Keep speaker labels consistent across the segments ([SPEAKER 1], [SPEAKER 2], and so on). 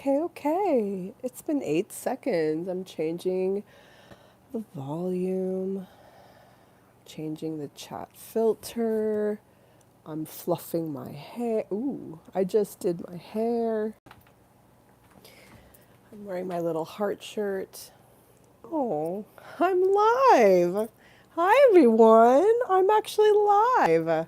[SPEAKER 1] Okay. It's been 8 seconds. I'm changing the volume, changing the chat filter. I'm fluffing my hair. Ooh, I just did my hair. I'm wearing my little heart shirt. Oh, I'm live. Hi, everyone. I'm actually live.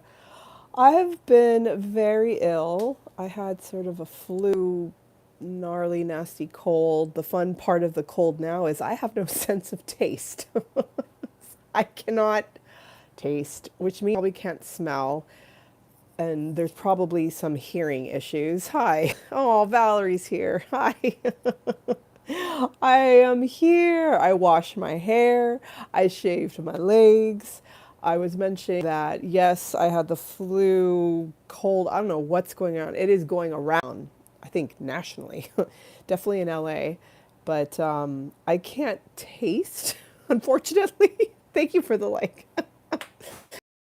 [SPEAKER 1] I've been very ill. I had sort of a flu, gnarly, nasty cold. The fun part of the cold now is I have no sense of taste. I cannot taste, which means I probably can't smell. And there's probably some hearing issues. Hi. Oh, Valerie's here. Hi. I am here. I washed my hair. I shaved my legs. I was mentioning that, yes, I had the flu, cold. I don't know what's going on. It is going around, I think, nationally, definitely in LA. But I can't taste, unfortunately. Thank you for the like.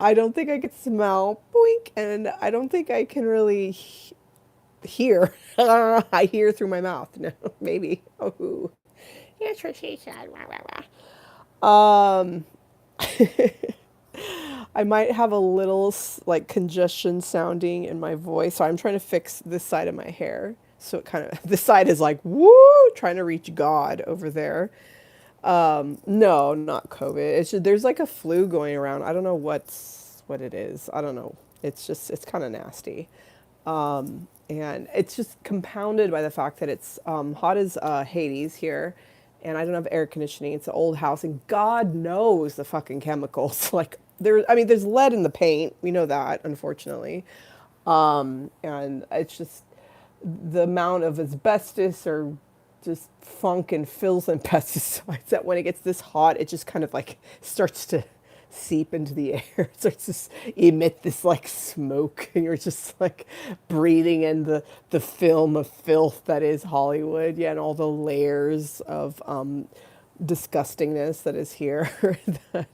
[SPEAKER 1] I don't think I can smell, boink, and I don't think I can really hear. I hear through my mouth. No, maybe. Oh, that's what she said. Um, I might have a little like congestion sounding in my voice, so I'm trying to fix this side of my hair. So it kind of this side is like woo, trying to reach God over there. No, not COVID. It's just, there's like a flu going around. I don't know what it is. I don't know. It's just it's kind of nasty. And it's just compounded by the fact that it's hot as Hades here, and I don't have air conditioning. It's an old house, and God knows the fucking chemicals. Like I mean, there's lead in the paint. We know that, unfortunately, and it's just the amount of asbestos or just funk and fills and pesticides that when it gets this hot, it just kind of like starts to seep into the air. It starts to emit this like smoke, and you're just like breathing in the film of filth that is Hollywood. Yeah, and all the layers of disgustingness that is here that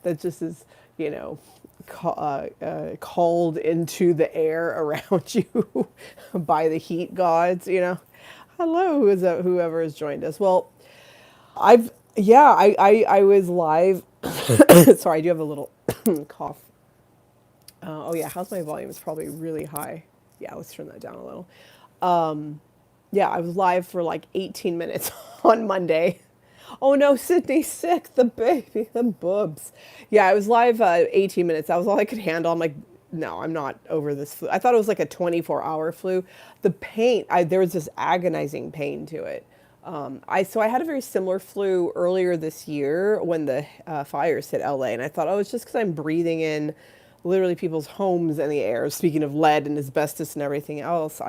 [SPEAKER 1] that just is, you know, called into the air around you by the heat gods, you know. Hello, whoever has joined us. Well, I was live. Sorry, I do have a little cough. Oh yeah, how's my volume? It's probably really high. Yeah, let's turn that down a little. Yeah, I was live for like 18 minutes on Monday. Oh no, Sydney's sick, the baby, the boobs. Yeah, I was live 18 minutes. That was all I could handle. I'm like, no, I'm not over this flu. I thought it was like a 24-hour flu. The pain, there was this agonizing pain to it. So I had a very similar flu earlier this year when the fires hit LA, and I thought, oh, it's just because I'm breathing in literally people's homes and the air. Speaking of lead and asbestos and everything else,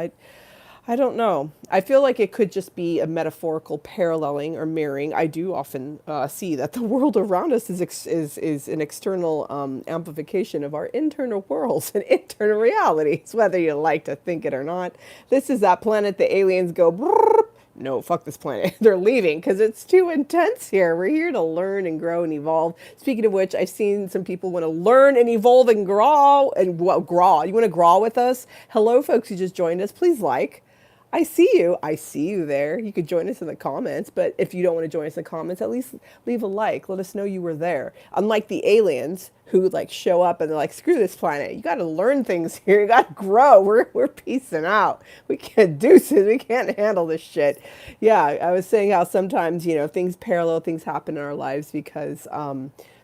[SPEAKER 1] I don't know. I feel like it could just be a metaphorical paralleling or mirroring. I do often see that the world around us is an external amplification of our internal worlds and internal realities, whether you like to think it or not. This is that planet the aliens go, "Brrr." No, fuck this planet. They're leaving because it's too intense here. We're here to learn and grow and evolve. Speaking of which, I've seen some people want to learn and evolve and grow. And well, grow. You want to grow with us? Hello, folks who just joined us. Please like. I see you. I see you there. You could join us in the comments, but if you don't want to join us in the comments, at least leave a like. Let us know you were there. Unlike the aliens who like show up and they're like, screw this planet. You got to learn things here. You got to grow. We're piecing out. We can't do this. We can't handle this shit. Yeah, I was saying how sometimes, you know, things parallel, things happen in our lives because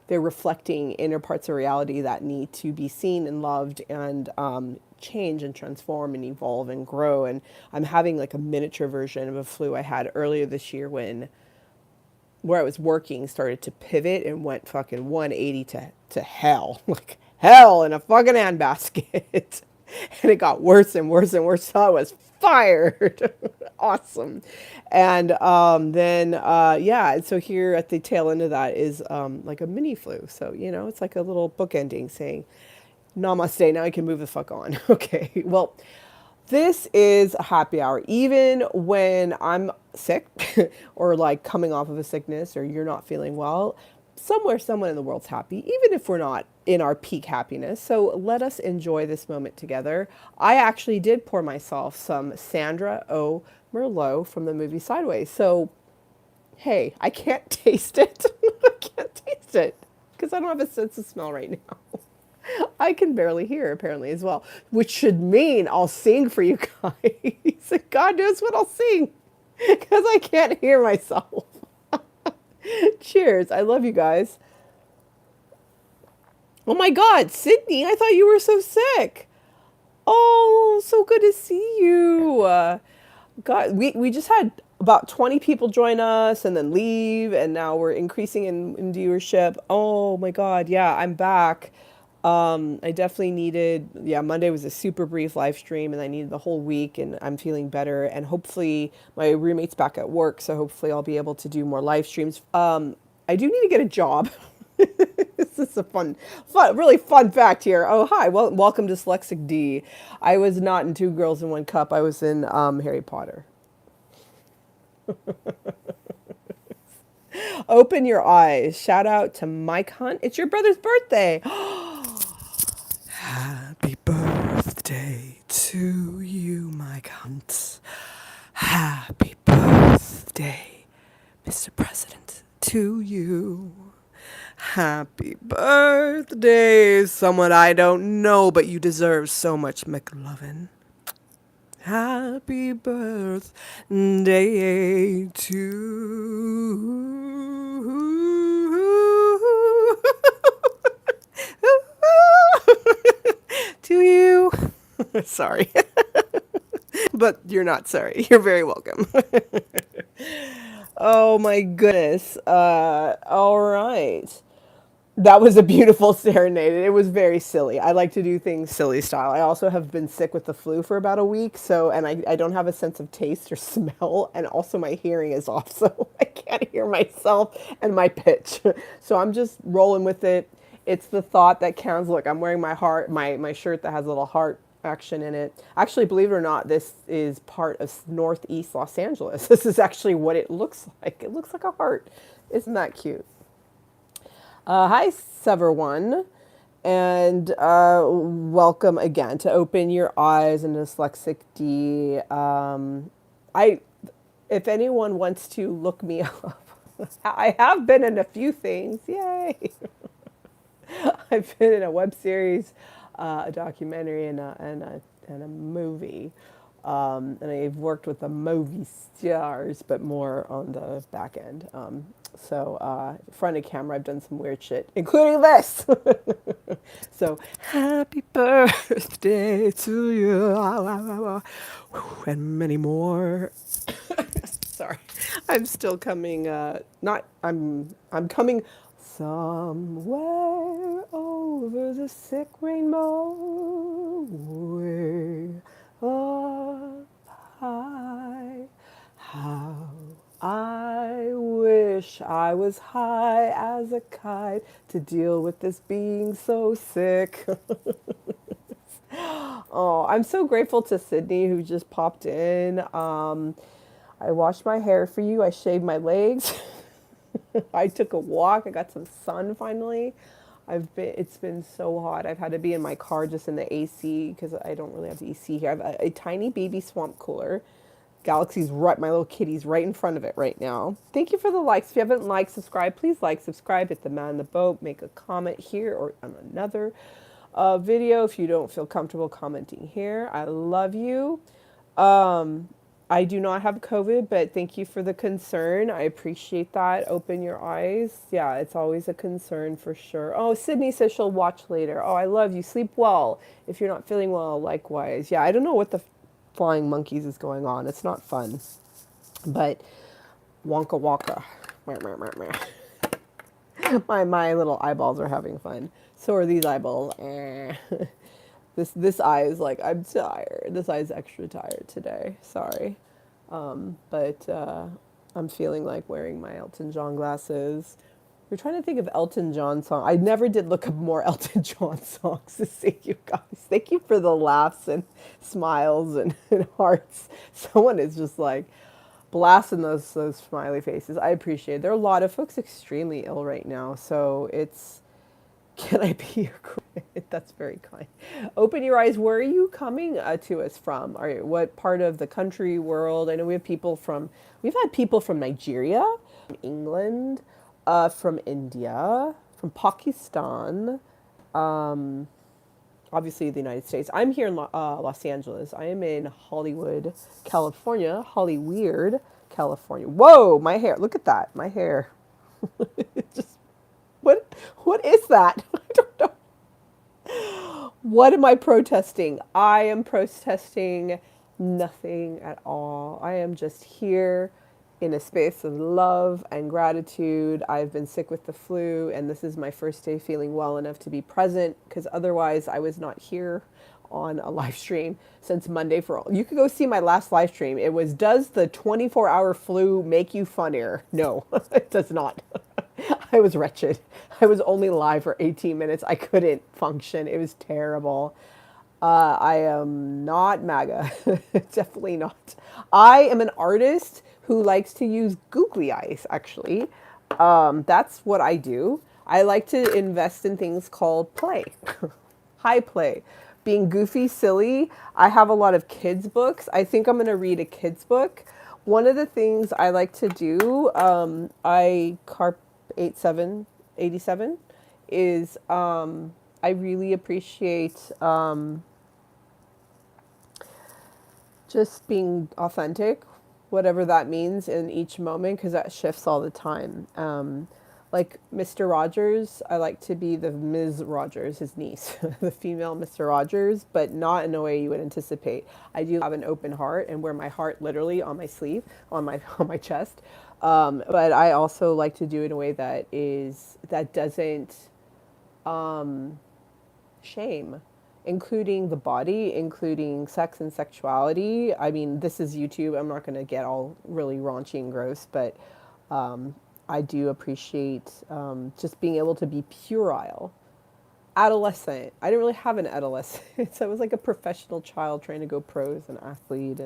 [SPEAKER 1] they're reflecting inner parts of reality that need to be seen and loved and change and transform and evolve and grow. And I'm having like a miniature version of a flu I had earlier this year when where I was working started to pivot and went fucking 180 to hell, like hell in a fucking handbasket. And it got worse and worse and worse. So I was fired. Awesome. And then, yeah, so here at the tail end of that is like a mini flu. So, you know, it's like a little bookending saying, namaste, now I can move the fuck on. Okay, well, this is a happy hour. Even when I'm sick or like coming off of a sickness or you're not feeling well, somewhere someone in the world's happy, even if we're not in our peak happiness. So let us enjoy this moment together. I actually did pour myself some Sandra O Merlot from the movie Sideways. So, hey, I can't taste it. I can't taste it because I don't have a sense of smell right now. I can barely hear apparently as well, which should mean I'll sing for you guys. God knows what I'll sing because I can't hear myself. Cheers. I love you guys. Oh my God, Sydney, I thought you were so sick. Oh, so good to see you. God, we just had about 20 people join us and then leave, and now we're increasing in viewership. Oh my God, yeah, I'm back. I definitely needed, yeah, Monday was a super brief live stream, and I needed the whole week, and I'm feeling better. And hopefully, my roommate's back at work, so hopefully, I'll be able to do more live streams. I do need to get a job. This is a really fun fact here. Oh, hi. Well, welcome to Dyslexic D. I was not in Two Girls in One Cup. I was in Harry Potter. Open your eyes. Shout out to Mike Hunt. It's your brother's birthday. Happy birthday to you, Mike Hunt. Happy birthday, Mr. President, to you. Happy birthday, someone I don't know, but you deserve so much, McLovin. Happy birthday to you. Sorry. But you're not sorry. You're very welcome. Oh my goodness. All right. That was a beautiful serenade. It was very silly. I like to do things silly style. I also have been sick with the flu for about a week, so and I don't have a sense of taste or smell, and also my hearing is off, so I can't hear myself and my pitch. So I'm just rolling with it. It's the thought that counts. Look, I'm wearing my shirt that has a little heart action in it. Actually, believe it or not, this is part of Northeast Los Angeles. This is actually what it looks like. It looks like a heart. Isn't that cute? Hi, Sever1, and welcome again to Open Your Eyes and Dyslexic D. If anyone wants to look me up, I have been in a few things. Yay! I've been in a web series, a documentary, and a movie. And I've worked with the movie stars, but more on the back end. So front of camera, I've done some weird shit, including this. So happy birthday to you, and many more. Sorry, I'm still coming. Not I'm coming somewhere over the sick rainbow, way up high. How I wish I was high as a kite to deal with this being so sick. Oh, I'm so grateful to Sydney who just popped in. I washed my hair for you. I shaved my legs. I took a walk. I got some sun finally. It's been so hot. I've had to be in my car just in the AC because I don't really have the AC here. I have a tiny baby swamp cooler. Galaxy's right, my little kitty's right in front of it right now. Thank you for the likes. If you haven't liked, subscribe, please like, subscribe, hit the man in the boat, make a comment here or on another video if you don't feel comfortable commenting here. I love you. I do not have COVID, but thank you for the concern. I appreciate that. Open your eyes. Yeah, it's always a concern for sure. Oh, Sydney says she'll watch later. Oh, I love you. Sleep well. If you're not feeling well, likewise. Yeah, I don't know what the flying monkeys is going on. It's not fun. But wonka wonka. My little eyeballs are having fun. So are these eyeballs. This eye is like, I'm tired. This eye is extra tired today. Sorry. But I'm feeling like wearing my Elton John glasses. We're trying to think of Elton John song. I never did look up more Elton John songs to see you guys. Thank you for the laughs and smiles and hearts. Someone is just like blasting those smiley faces. I appreciate it. There are a lot of folks extremely ill right now. So it's, can I be your That's very kind. Open your eyes. Where are you coming to us from? What part of the country, world? I know we've had people from Nigeria, from England, from India, from Pakistan, obviously the United States. I'm here in Los Angeles. I am in Hollywood, California. Hollyweird, California. Whoa, my hair. Look at that. My hair. Just what is that? I don't know. What am I protesting? I am protesting nothing at all. I am just here in a space of love and gratitude. I've been sick with the flu, and this is my first day feeling well enough to be present because otherwise I was not here on a live stream since Monday for all. You could go see my last live stream. It was, does the 24-hour flu make you funnier? No, it does not. I was wretched. I was only live for 18 minutes. I couldn't function. It was terrible. I am not MAGA. Definitely not. I am an artist who likes to use googly eyes, actually. That's what I do. I like to invest in things called play, high play. Being goofy, silly. I have a lot of kids' books. I think I'm going to read a kids' book. One of the things I like to do, I carp 87 is I really appreciate just being authentic, whatever that means in each moment, because that shifts all the time. Like Mr. Rogers, I like to be the Ms. Rogers, his niece, the female Mr. Rogers, but not in a way you would anticipate. I do have an open heart and wear my heart literally on my sleeve, on my on my chest. But I also like to do it in a way that doesn't shame, including the body, including sex and sexuality. I mean, this is YouTube. I'm not going to get all really raunchy and gross, but I do appreciate just being able to be puerile. Adolescent. I didn't really have an adolescence. I was like a professional child trying to go pro as an athlete,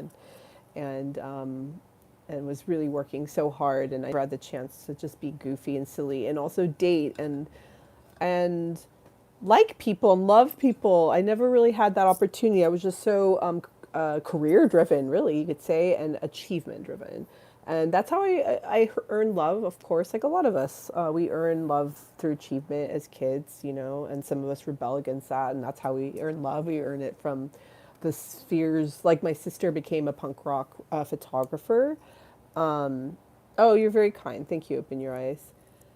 [SPEAKER 1] and was really working so hard. And I had the chance to just be goofy and silly, and also date and like people and love people. I never really had that opportunity. I was just so career driven, really, you could say, and achievement driven. And that's how I earn love, of course, like a lot of us. We earn love through achievement as kids, and some of us rebel against that. And that's how we earn love. We earn it from the spheres. Like my sister became a punk rock photographer. Oh, you're very kind. Thank you. Open your eyes.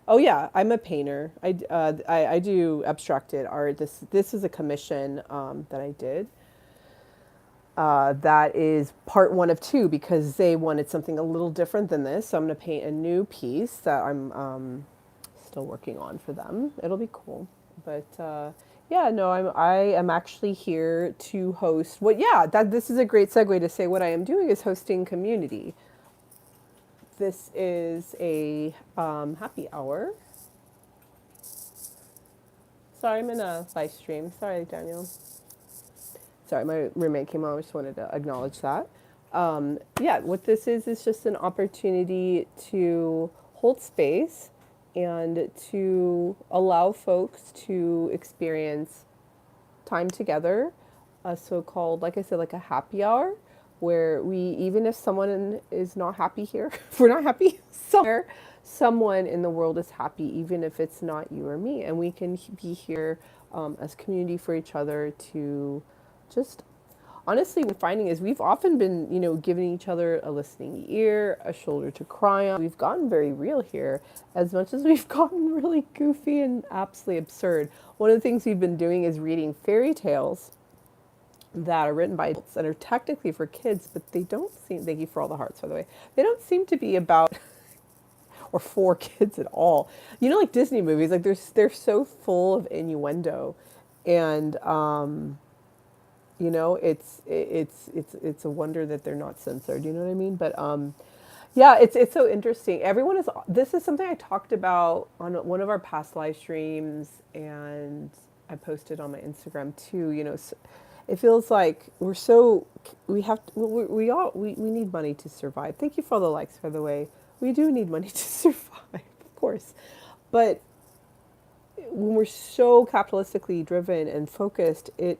[SPEAKER 1] Oh yeah, I'm a painter. I do abstracted art. This is a commission that I did. That is part one of two because they wanted something a little different than this. So I'm going to paint a new piece that I'm still working on for them. It'll be cool. But yeah, no, I am actually here to host. This is a great segue to say what I am doing is hosting community. This is a happy hour. Sorry, I'm in a live stream. Sorry, Daniel. Sorry, my roommate came on. I just wanted to acknowledge that. Yeah, what this is just an opportunity to hold space and to allow folks to experience time together, a so-called, like I said, like a happy hour, where we, even if someone is not happy here, if we're not happy somewhere, someone in the world is happy, even if it's not you or me, and we can be here as community for each other to just honestly, what I'm finding is we've often been, giving each other a listening ear, a shoulder to cry on. We've gotten very real here as much as we've gotten really goofy and absolutely absurd. One of the things we've been doing is reading fairy tales that are written by adults and are technically for kids, but they don't seem, thank you for all the hearts, by the way, they don't seem to be about or for kids at all. Like Disney movies, like they're so full of innuendo, and it's a wonder that they're not censored. You know what I mean? But yeah, it's so interesting. This is something I talked about on one of our past live streams, and I posted on my Instagram too. It feels like we need money to survive. Thank you for all the likes, by the way. We do need money to survive, of course, but when we're so capitalistically driven and focused, it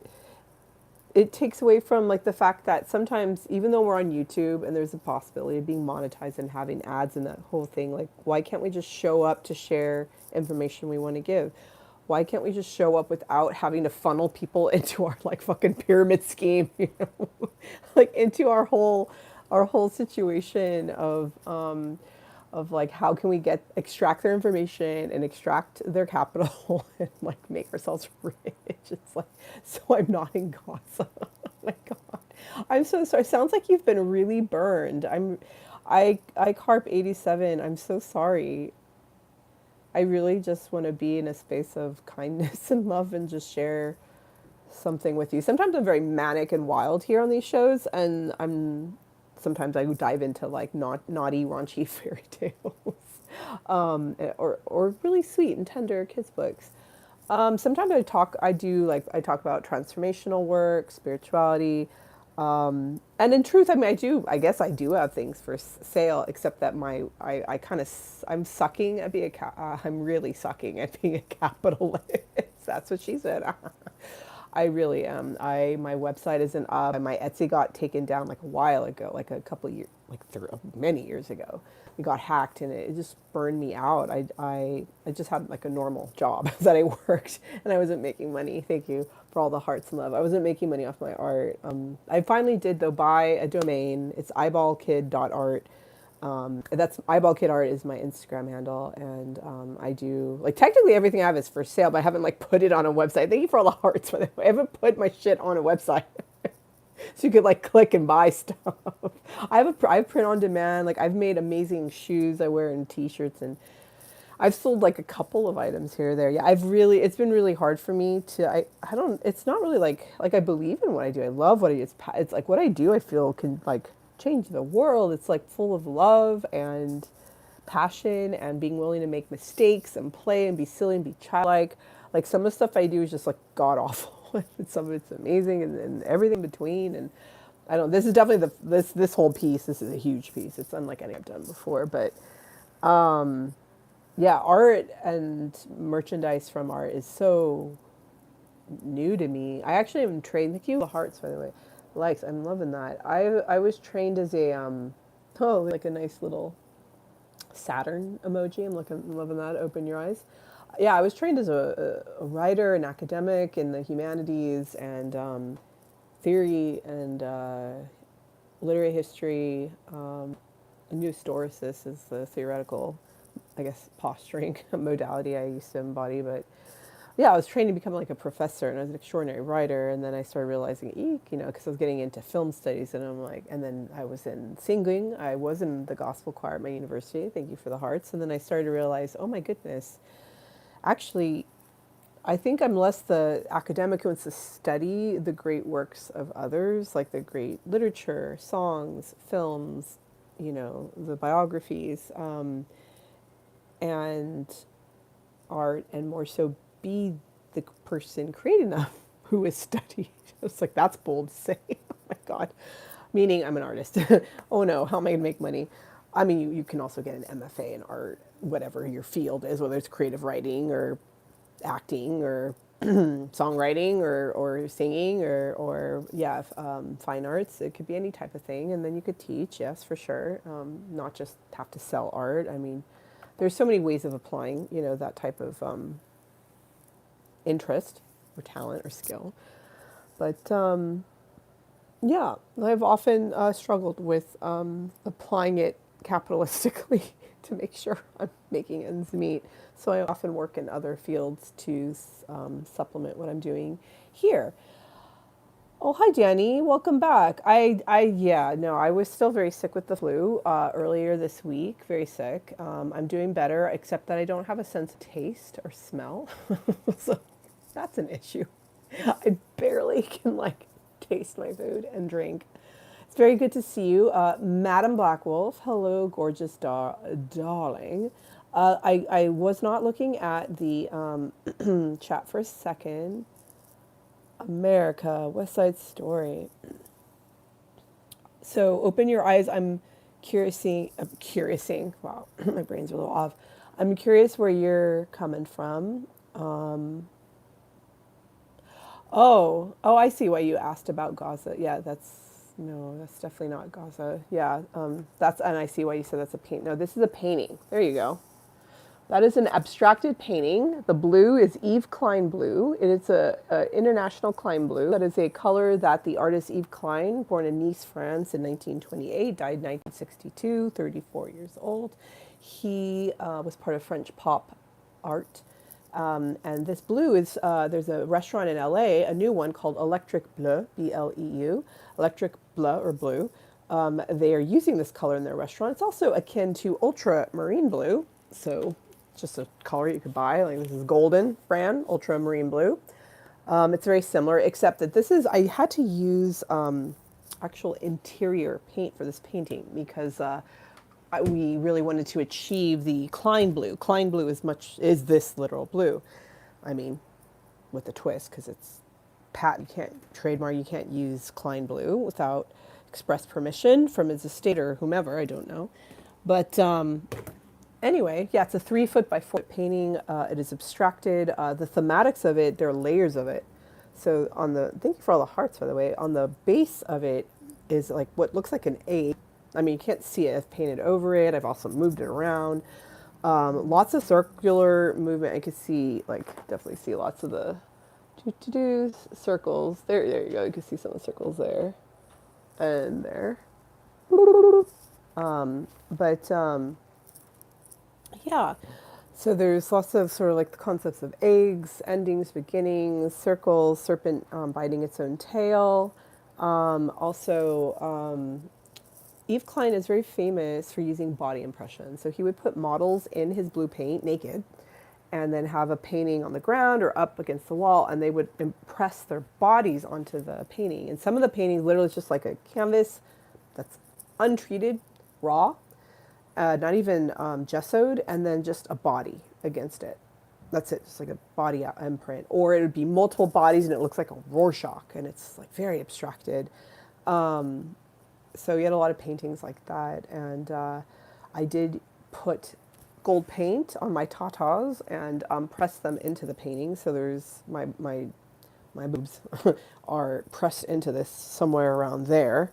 [SPEAKER 1] takes away from like the fact that sometimes even though we're on YouTube and there's a possibility of being monetized and having ads and that whole thing, like why can't we just show up to share information we want to give? Why can't we just show up without having to funnel people into our like fucking pyramid scheme, you know? Like into our whole situation of like how can we get extract their information and extract their capital and like make ourselves rich. It's like so I'm not in Gaza. Oh my god, I'm so sorry. Sounds like you've been really burned. I carp 87. I'm so sorry. I really just want to be in a space of kindness and love and just share something with you. Sometimes I'm very manic and wild here on these shows, and I'm sometimes I dive into like naughty, raunchy fairy tales, or really sweet and tender kids books. Sometimes I talk about transformational work, spirituality, and in truth, I mean, I guess I do have things for sale, except that I kind of, I'm sucking at being I'm really sucking at being a capitalist. That's what she said. I really am. My website isn't up, and my Etsy got taken down like a while ago, like a couple of years, many years ago. It got hacked, and it just burned me out. I just had like a normal job that I worked, and I wasn't making money. Thank you for all the hearts and love. I wasn't making money off my art. I finally did though buy a domain. It's eyeballkid.art. That's Eyeball Kid Art is my Instagram handle, and I do like technically everything I have is for sale, but I haven't like put it on a website. Thank you for all the hearts, by the way. I haven't put my shit on a website, so you could like click and buy stuff. I have print on demand. Like I've made amazing shoes I wear in t-shirts, and I've sold like a couple of items here or there. Yeah, it's been really hard for me to, I don't, it's not really like I believe in what I do. I love what I do. It's like what I do, I feel can like change the world. It's like full of love and passion and being willing to make mistakes and play and be silly and be childlike. Like some of the stuff I do is just like god awful. And some of it's amazing and everything in between. And I don't, this is definitely this whole piece. This is a huge piece. It's unlike anything I've done before, but yeah, art and merchandise from art is so new to me. I actually am trained. Thank you, the hearts, by the way. Likes. I'm loving that. I was trained as a oh, like a nice little Saturn emoji. I'm loving that. Open your eyes. Yeah, I was trained as a writer, an academic in the humanities and theory and literary history. I knew historicist is the theoretical, I guess, posturing modality I used to embody. But yeah, I was trained to become like a professor, and I was an extraordinary writer. And then I started realizing, eek, you know, because I was getting into film studies, and I'm like, and then I was in singing. I was in the gospel choir at my university. Thank you for the hearts. And then I started to realize, oh my goodness, actually, I think I'm less the academic who wants to study the great works of others, like the great literature, songs, films, you know, the biographies, and art, and more so be the person creating them who is studied. It's like, that's bold to say. Oh my God. Meaning I'm an artist. Oh no, how am I going to make money? I mean, you can also get an MFA in art, whatever your field is, whether it's creative writing or acting or songwriting or singing or yeah, fine arts. It could be any type of thing. And then you could teach, yes, for sure. Not just have to sell art. I mean, there's so many ways of applying, you know, that type of interest or talent or skill. But yeah, I've often struggled with applying it capitalistically to make sure I'm making ends meet. So I often work in other fields to supplement what I'm doing here. Oh, hi, Danny. Welcome back. Yeah, no, I was still very sick with the flu earlier this week. Very sick. I'm doing better, except that I don't have a sense of taste or smell. So that's an issue. I barely can like taste my food and drink. It's very good to see you, Madam Black Wolf. Hello, gorgeous darling. I was not looking at the chat for a second. America, West Side Story. So open your eyes. I'm curiousing. Wow, my brain's a little off. I'm curious where you're coming from. Oh, I see why you asked about Gaza. Yeah, no, that's definitely not Gaza. Yeah, and I see why you said that's a paint. No, this is a painting. There you go. That is an abstracted painting. The blue is Yves Klein blue. It is a international Klein blue. That is a color that the artist Yves Klein, born in Nice, France in 1928, died in 1962, 34 years old. He was part of French pop art. And this blue is, there's a restaurant in LA, a new one called Electric Bleu, Bleu, Electric Bleu or Blue. They are using this color in their restaurant. It's also akin to ultramarine blue. So it's just a color you could buy. Like this is golden, Fran, ultramarine blue. It's very similar, except that I had to use actual interior paint for this painting because we really wanted to achieve the Klein blue. Klein blue is this literal blue. I mean, with a twist, because it's patent, you can't trademark, you can't use Klein blue without express permission from his estate or whomever, I don't know. But anyway, yeah, it's a 3 foot by 4 foot painting. It is abstracted. The thematics of it, there are layers of it. So thank you for all the hearts, by the way. On the base of it is like what looks like an A. I mean, you can't see it. I've painted over it. I've also moved it around. Lots of circular movement. I could see, definitely see lots of the circles. There you go. You can see some of the circles there and there. But yeah, so there's lots of sort of like the concepts of eggs, endings, beginnings, circles, serpent biting its own tail. Yves Klein is very famous for using body impression. So he would put models in his blue paint naked and then have a painting on the ground or up against the wall, and they would impress their bodies onto the painting. And some of the paintings literally is just like a canvas that's untreated, raw, not even gessoed, and then just a body against it. That's it, just like a body imprint. Or it would be multiple bodies and it looks like a Rorschach, and it's like very abstracted. So he had a lot of paintings like that, and I did put gold paint on my tatas and press them into the painting. So there's my boobs are pressed into this somewhere around there.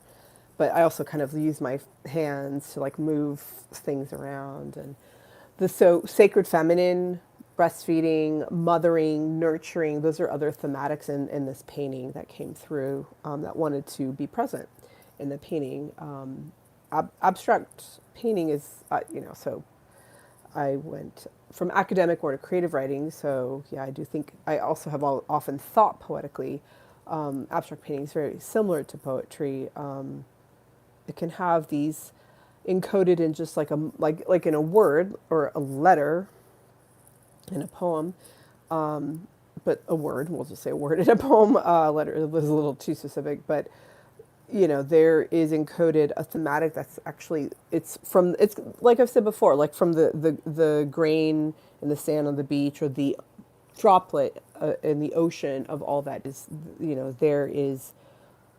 [SPEAKER 1] But I also kind of use my hands to like move things around. And sacred feminine, breastfeeding, mothering, nurturing, those are other thematics in this painting that came through that wanted to be present in the painting. Abstract painting is, so I went from academic or to creative writing. So yeah, I do think I also have often thought poetically. Abstract painting is very similar to poetry. It can have these encoded in just like in a word or a letter in a poem, but a word. We'll just say a word in a poem. Letter was a little too specific, but there is encoded a thematic that's actually it's like I've said before, like from the grain in the sand on the beach or the droplet in the ocean of all that is there is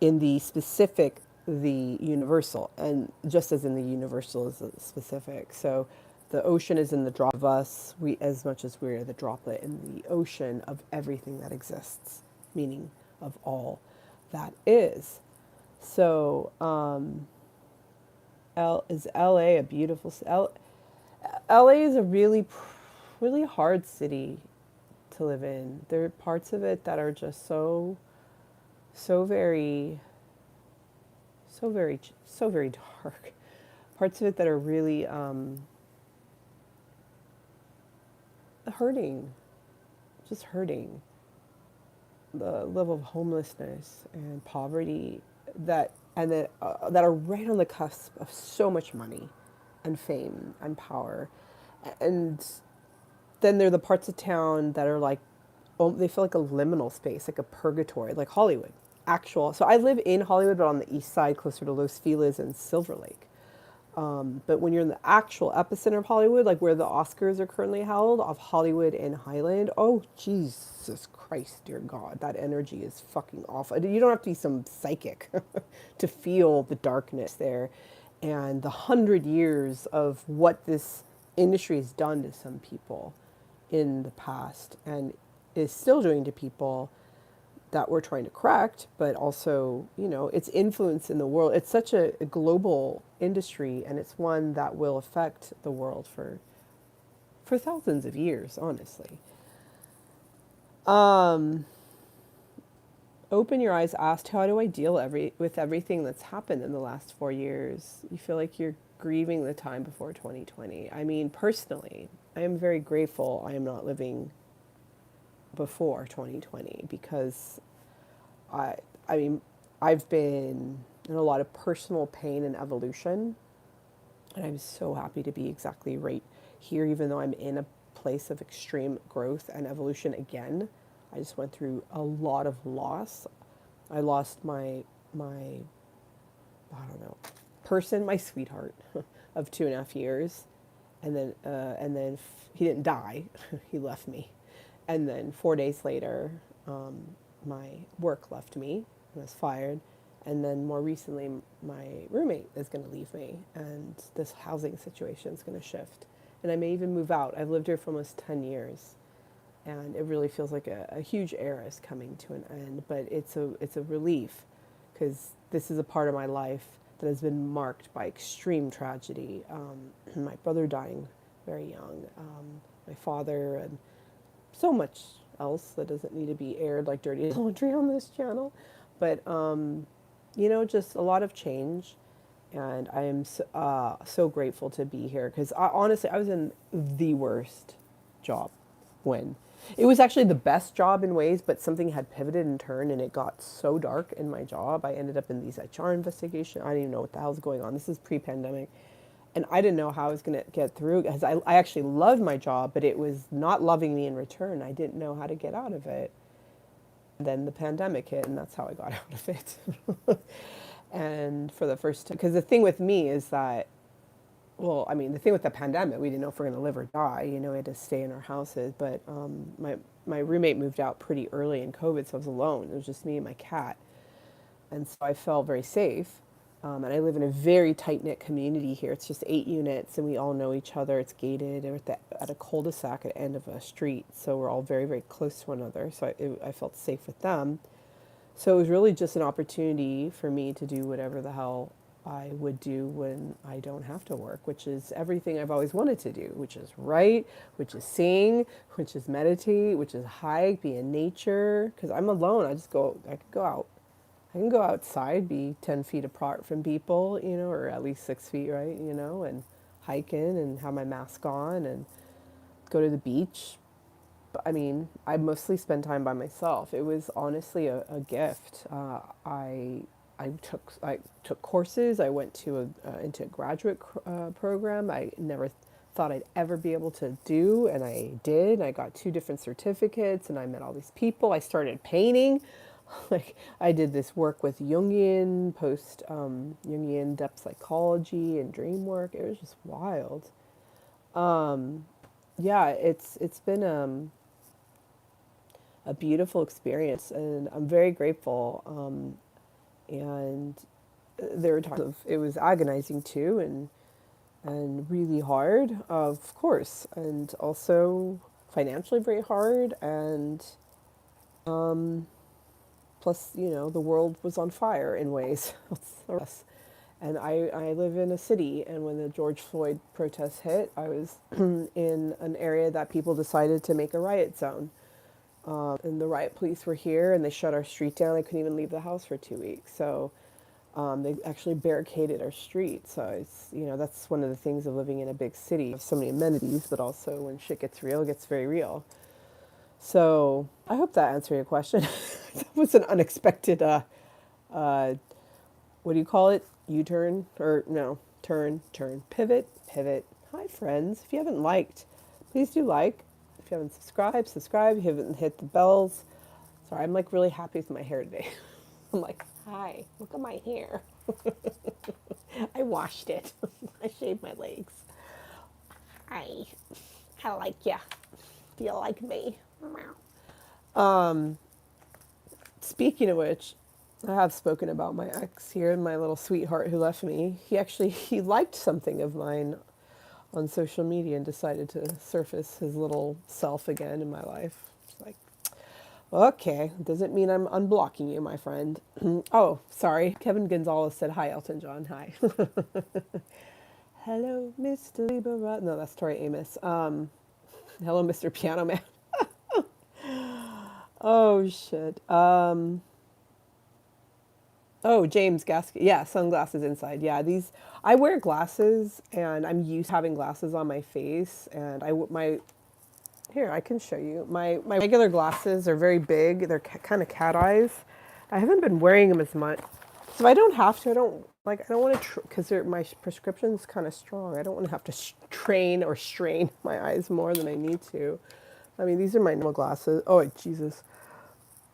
[SPEAKER 1] in the specific the universal, and just as in the universal is the specific. So the ocean is in the drop of us, we as much as we're the droplet in the ocean of everything that exists, meaning of all that is. So, is LA a beautiful LA is a really, really hard city to live in. There are parts of it that are just so very, so very dark. Parts of it that are really hurting, just hurting. The level of homelessness and poverty that are right on the cusp of so much money and fame and power. And then there are the parts of town that are like, they feel like a liminal space, like a purgatory, like Hollywood. So I live in Hollywood, but on the east side, closer to Los Feliz and Silver Lake. But when you're in the actual epicenter of Hollywood, like where the Oscars are currently held, of Hollywood and Highland, oh, Jesus Christ, dear God, that energy is fucking awful. You don't have to be some psychic to feel the darkness there. And the 100 years of what this industry has done to some people in the past and is still doing to people that we're trying to correct, but also, its influence in the world. It's such a global industry, and it's one that will affect the world for thousands of years, honestly. Um, Open Your Eyes asked, how do I deal with everything that's happened in the last 4 years? You feel like you're grieving the time before 2020. I mean, personally, I am very grateful I am not living before 2020 because I, I mean, I've been in a lot of personal pain and evolution, and I'm so happy to be exactly right here, even though I'm in a place of extreme growth and evolution again. I just went through a lot of loss. I lost my I don't know person, my sweetheart of 2.5 years, and then he didn't die, he left me, and then 4 days later, my work left me. I was fired, and then more recently, my roommate is going to leave me, and this housing situation is going to shift, and I may even move out. I've lived here for almost 10 years, and it really feels like a huge era is coming to an end. But it's a relief because this is a part of my life that has been marked by extreme tragedy. My brother dying very young, my father, and so much else that doesn't need to be aired like dirty laundry on this channel. But just a lot of change, and I am so grateful to be here because honestly, I was in the worst job when it was actually the best job in ways, but something had pivoted and turned, and it got so dark in my job. I ended up in these HR investigations. I didn't even know what the hell's going on. This is pre-pandemic, and I didn't know how I was going to get through because I actually loved my job, but it was not loving me in return. I didn't know how to get out of it. And then the pandemic hit, and that's how I got out of it. And for the first time, because the thing with me is that, well, I mean, the thing with the pandemic, we didn't know if we're going to live or die. We had to stay in our houses. But my roommate moved out pretty early in COVID, so I was alone. It was just me and my cat. And so I felt very safe. And I live in a very tight-knit community here. It's just 8 units, and we all know each other. It's gated. We're at a cul-de-sac at the end of a street, so we're all very, very close to one another. So I felt safe with them. So it was really just an opportunity for me to do whatever the hell I would do when I don't have to work, which is everything I've always wanted to do, which is write, which is sing, which is meditate, which is hike, be in nature. Because I'm alone. I could go out. I can go outside, be 10 feet apart from people, or at least 6 feet, right, and hike in and have my mask on and go to the beach. But, I mean, I mostly spend time by myself. It was honestly a gift. I took courses. I went into a graduate program. I never thought I'd ever be able to do, and I did. I got 2 different certificates, and I met all these people. I started painting. Like, I did this work with Jungian depth psychology and dream work. It was just wild. Yeah, it's been a beautiful experience, and I'm very grateful. And there were times of it was agonizing too, and really hard, of course, and also financially very hard, and plus, the world was on fire in ways. And I live in a city, and when the George Floyd protests hit, I was in an area that people decided to make a riot zone. And the riot police were here, and they shut our street down. I couldn't even leave the house for 2 weeks. So they actually barricaded our street. So that's one of the things of living in a big city. You have so many amenities, but also when shit gets real, it gets very real. So I hope that answered your question. That was an unexpected, what do you call it? U-turn? Or no, turn, pivot, pivot. Hi, friends. If you haven't liked, please do like. If you haven't subscribed, subscribe. If you haven't hit the bells. Sorry, I'm like really happy with my hair today. I'm like, hi, look at my hair. I washed it. I shaved my legs. Hi, I like ya. Do you like me? Speaking of which, I have spoken about my ex here, my little sweetheart who left me. He liked something of mine on social media and decided to surface his little self again in my life. It's like, okay, doesn't mean I'm unblocking you, my friend. Oh, sorry. Kevin Gonzalez said hi, Elton John. Hi. Hello, Mr. Libera. No, that's Tori Amos. Hello, Mr. Piano Man. Oh shit. Oh, James Gasket. Yeah, sunglasses inside. Yeah, these. I wear glasses, and I'm used to having glasses on my face. And my here I can show you. My regular glasses are very big. They're kind of cat eyes. I haven't been wearing them as much, so I don't have to. I don't like. I don't want to because my prescription's kind of strong. I don't want to have to train or strain my eyes more than I need to. I mean, these are my normal glasses. Oh, Jesus.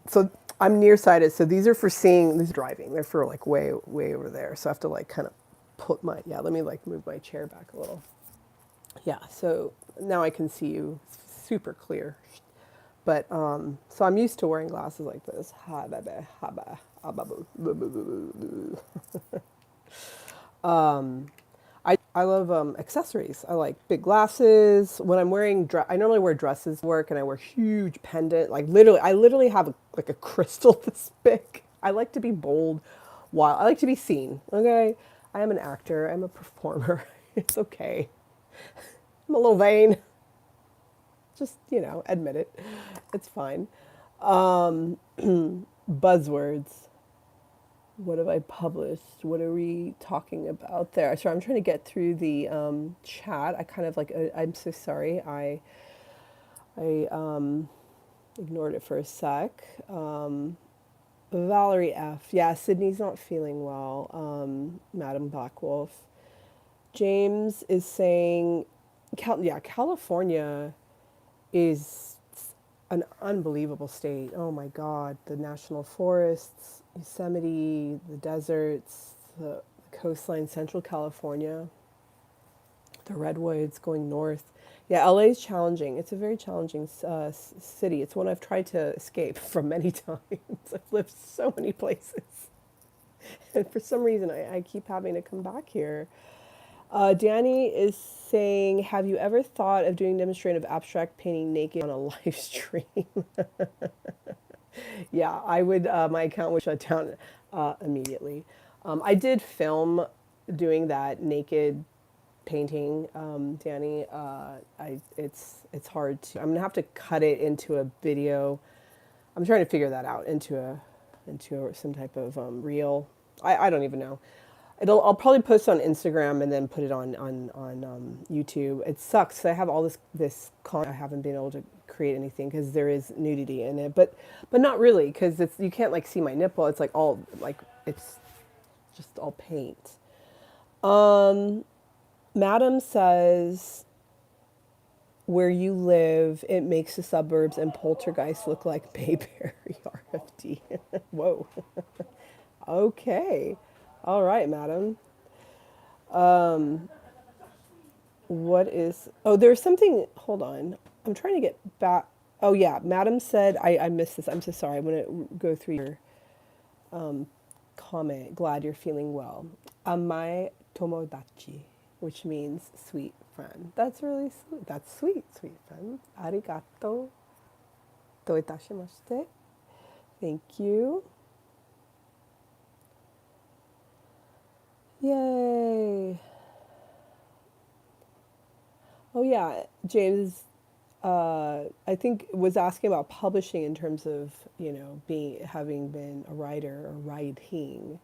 [SPEAKER 1] So I'm nearsighted. So these are for seeing, these are driving. They're for like way, way over there. So I have to like kind of put my, yeah, let me like move my chair back a little. Yeah, so now I can see you super clear. But so I'm used to wearing glasses like this. Ha ba ba ha ba ha ba boo boo boo boo boo. I love accessories. I like big glasses. When I'm wearing, I normally wear dresses to work, and I wear huge pendant. Like literally, I literally have like a crystal this big. I like to be bold. While I like to be seen. Okay, I am an actor. I'm a performer. It's okay. I'm a little vain. Just admit it. It's fine. Buzzwords. What have I published? What are we talking about there? So I'm trying to get through the chat. I kind of like. I'm so sorry. I ignored it for a sec. Valerie F. Yeah, Sydney's not feeling well. Madam Blackwolf. James is saying, yeah, California is an unbelievable state. Oh my God, the national forests, Yosemite, the deserts, the coastline, Central California, the redwoods going north. Yeah, LA is challenging. It's a very challenging city. It's one I've tried to escape from many times. I've lived so many places. And for some reason, I keep having to come back here. Danny is saying, have you ever thought of doing demonstrative abstract painting naked on a live stream? Yeah, I would. My account would shut down immediately. I did film doing that naked painting, Danny. It's hard to. I'm gonna have to cut it into a video. I'm trying to figure that out into some type of reel. I don't even know. I'll probably post it on Instagram and then put it on YouTube. It sucks. I have all this content. I haven't been able to create anything because there is nudity in it, but not really because you can't like see my nipple. It's like all like it's just all paint. Madam says, where you live, it makes the suburbs and poltergeist look like Bayberry RFD. Whoa. Okay. All right, madam. What is... Oh, there's something... Hold on. I'm trying to get back... Oh, yeah. Madam said... I missed this. I'm so sorry. I'm going to go through your comment. Glad you're feeling well. Amai tomodachi, which means sweet friend. That's really sweet. That's sweet, sweet friend. Arigato. To itashimashite. Thank you. Yay. Oh yeah, James, I think was asking about publishing in terms of, having been a writer or writing.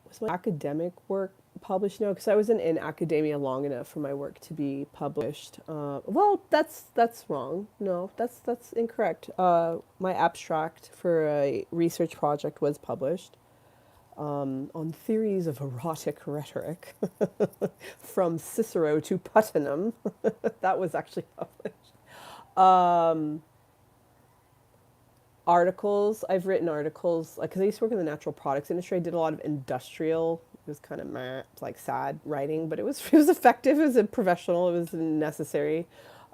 [SPEAKER 1] Was my academic work published? No, because I wasn't in academia long enough for my work to be published. Well, that's wrong. No, that's incorrect. My abstract for a research project was published on theories of erotic rhetoric from Cicero to Puttenham. That was actually published. Articles. I've written articles because I used to work in the natural products industry. I did a lot of industrial. It was kind of meh, like sad writing, but it was effective. It was a professional. It was necessary.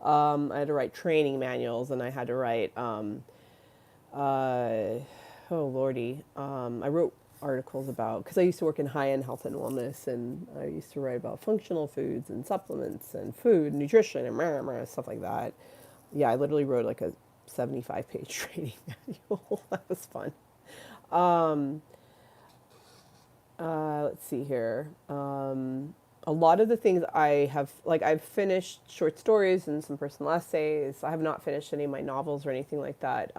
[SPEAKER 1] I had to write training manuals, and I had to write oh lordy, I wrote articles about, because I used to work in high-end health and wellness, and I used to write about functional foods and supplements and food, nutrition, and stuff like that. Yeah, I literally wrote like a 75-page training manual. That was fun. Um, let's see here. A lot of the things I have, like I've finished short stories and some personal essays. I have not finished any of my novels or anything like that.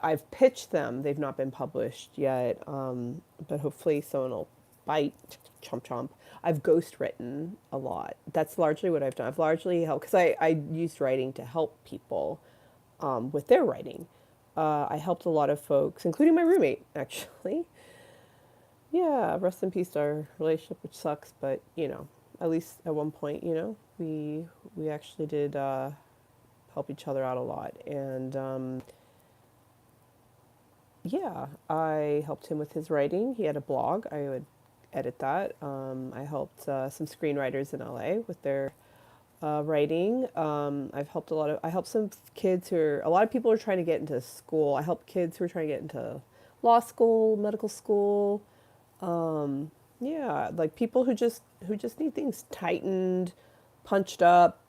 [SPEAKER 1] I've pitched them. They've not been published yet, but hopefully someone will bite. Chomp chomp. I've ghost written a lot. That's largely what I've done. I've largely helped because I used writing to help people with their writing. I helped a lot of folks, including my roommate, actually. Yeah, rest in peace to our relationship, which sucks, but at least at one point, we actually did help each other out a lot, and yeah, I helped him with his writing. He had a blog. I would edit that. I helped some screenwriters in LA with their writing. I helped some kids a lot of people are trying to get into school. I helped kids who are trying to get into law school, medical school. Yeah, like people who just need things tightened, punched up,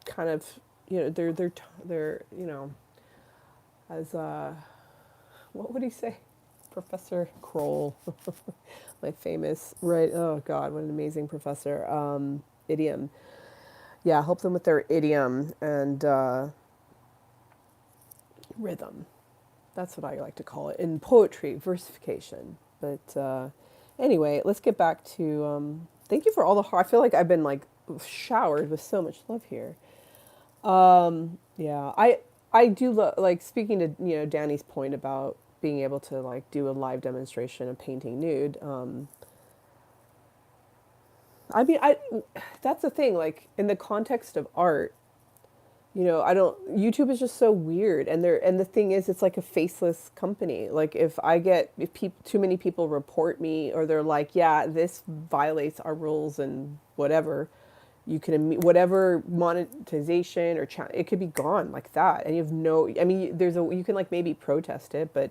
[SPEAKER 1] kind of, they're as what would he say? Professor Kroll, my famous, right? Oh God, what an amazing professor. Idiom. Yeah, help them with their idiom and rhythm. That's what I like to call it in poetry, versification. But anyway, let's get back to. Thank you for all the. I feel like I've been like showered with so much love here. Yeah, I do like speaking to Danny's point about being able to like do a live demonstration of painting nude. I mean, that's the thing. Like in the context of art, I don't. YouTube is just so weird, and the thing is, it's like a faceless company. Like if too many people report me, or they're like, yeah, this violates our rules and whatever, you can whatever monetization or it could be gone like that, and you have no. I mean, you can like maybe protest it, but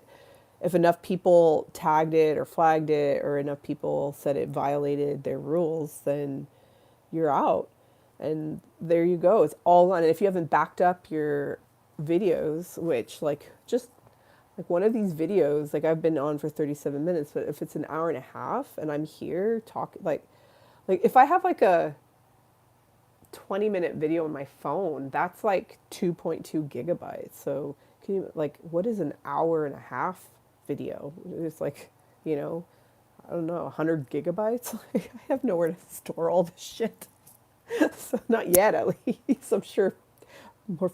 [SPEAKER 1] if enough people tagged it or flagged it, or enough people said it violated their rules, then you're out. And there you go. It's all on. And if you haven't backed up your videos, which like just like one of these videos, like I've been on for 37 minutes, but if it's an hour and a half and I'm here talking, like if I have like a 20-minute video on my phone, that's like 2.2 gigabytes. So can you like, what is an hour and a half video? It's like, I don't know, 100 gigabytes. Like, I have nowhere to store all this shit. So not yet, at least. I'm sure more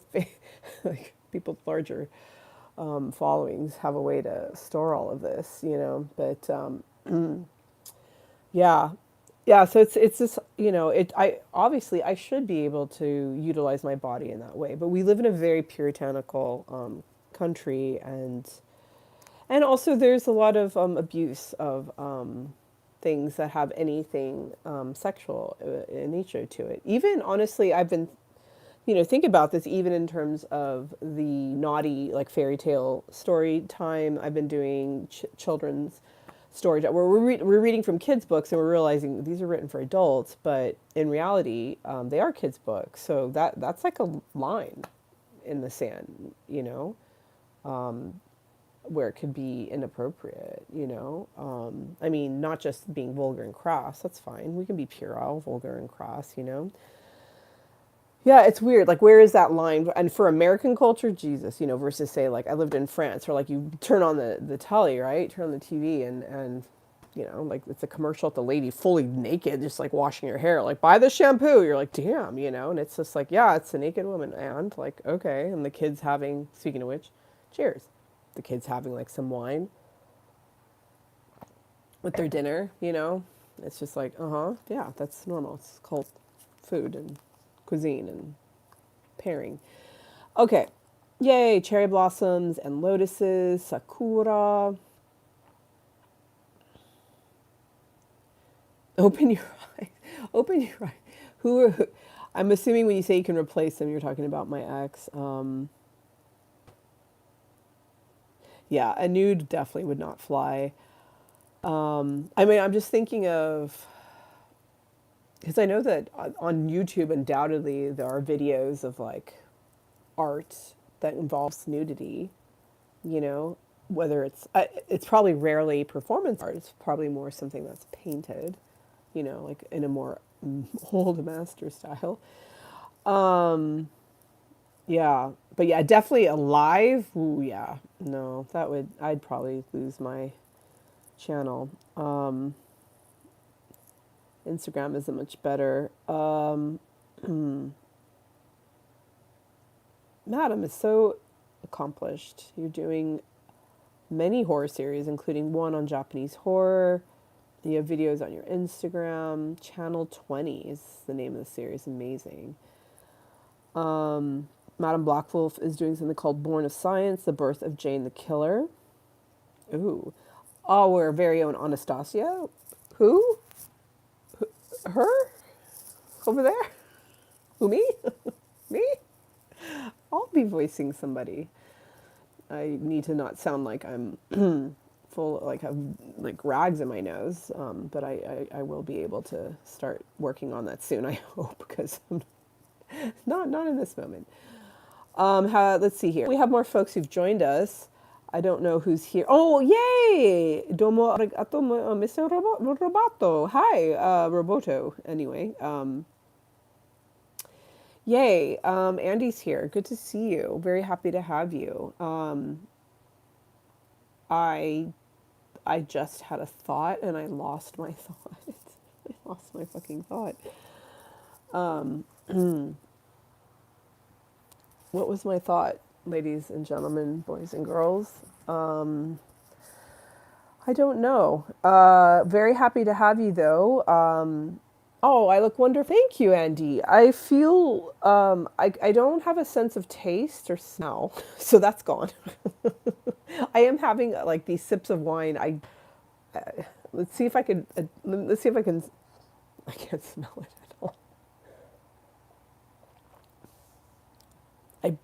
[SPEAKER 1] like people with larger followings have a way to store all of this, But yeah, yeah. So it's just I obviously I should be able to utilize my body in that way, but we live in a very puritanical country, and also there's a lot of abuse of things that have anything sexual in nature to it. Even honestly, I've been, think about this even in terms of the naughty, like fairy tale story time. I've been doing children's story where we're reading from kids' books and we're realizing these are written for adults, but in reality, they are kids' books. So that's like a line in the sand, where it could be inappropriate, I mean, not just being vulgar and crass, that's fine. We can be puerile, vulgar, and crass, Yeah, it's weird. Like, where is that line? And for American culture, Jesus, versus say, like, I lived in France, where, like, you turn on the telly, right? Turn on the TV, and like, it's a commercial of the lady fully naked, just, like, washing her hair. Like, buy the shampoo. You're like, damn, and it's just like, yeah, it's a naked woman. And, like, okay. And the kids having, speaking of which, cheers. The kids having like some wine with their dinner, It's just like, yeah, that's normal. It's called food and cuisine and pairing. Okay. Yay, cherry blossoms and lotuses, sakura. Open your eyes. Open your eyes. I'm assuming when you say you can replace them, you're talking about my ex. Yeah, a nude definitely would not fly. I mean, I'm just thinking of, because I know that on YouTube, undoubtedly, there are videos of like art that involves nudity, you know, whether it's probably rarely performance art, it's probably more something that's painted, you know, like in a more old master style. Um, yeah, but yeah, definitely alive. Ooh, yeah, no, that would, I'd probably lose my channel. Instagram isn't much better. Madam is so accomplished. You're doing many horror series, including one on Japanese horror. You have videos on your Instagram. Channel 20 is the name of the series. Amazing. Madam Blackwolf is doing something called Born of Science, The Birth of Jane the Killer. Ooh. Our very own Anastasia. Who? Her? Over there? Who, me? Me? I'll be voicing somebody. I need to not sound like I'm full, like have like rags in my nose, but I will be able to start working on that soon, I hope, because I'm not in this moment. Let's see here. We have more folks who've joined us. I don't know who's here. Oh, yay! Domo arigato, Mr. Roboto. Hi, Roboto. Anyway, yay. Andy's here. Good to see you. Very happy to have you. I I just had a thought and I lost my thought. I lost my fucking thought. What was my thought, ladies and gentlemen, boys and girls? I don't know. Very happy to have you, though. Oh, I look wonderful. Thank you, Andy. I feel I don't have a sense of taste or smell, so that's gone. I am having like these sips of wine. Let's see if I could. Let's see if I can. I can't smell it at all. I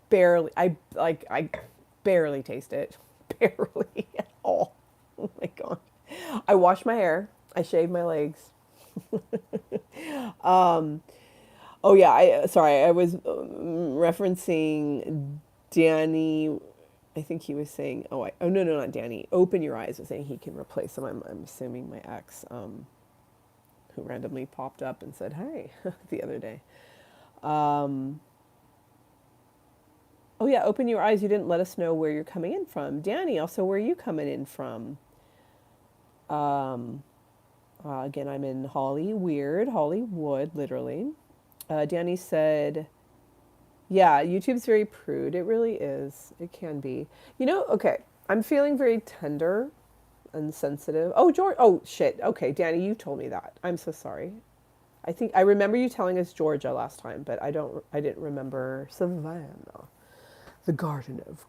[SPEAKER 1] barely taste it. Barely at all. Oh my god. I wash my hair. I shave my legs. Oh yeah, I was referencing Danny. I think he was saying, oh no, not Danny. Open Your Eyes was saying he can replace him. I'm assuming my ex, who randomly popped up and said, "Hey," the other day. Oh yeah, Open Your Eyes. You didn't let us know where you're coming in from, Danny. Also, where are you coming in from? Again, I'm in Hollywood, literally. Danny said, yeah, YouTube's very prude. It really is. It can be. You know, okay, I'm feeling very tender and sensitive. Oh, George. Oh, shit. Okay, Danny, you told me that. I'm so sorry. I think I remember you telling us Georgia last time, but I didn't remember Savannah. The Garden of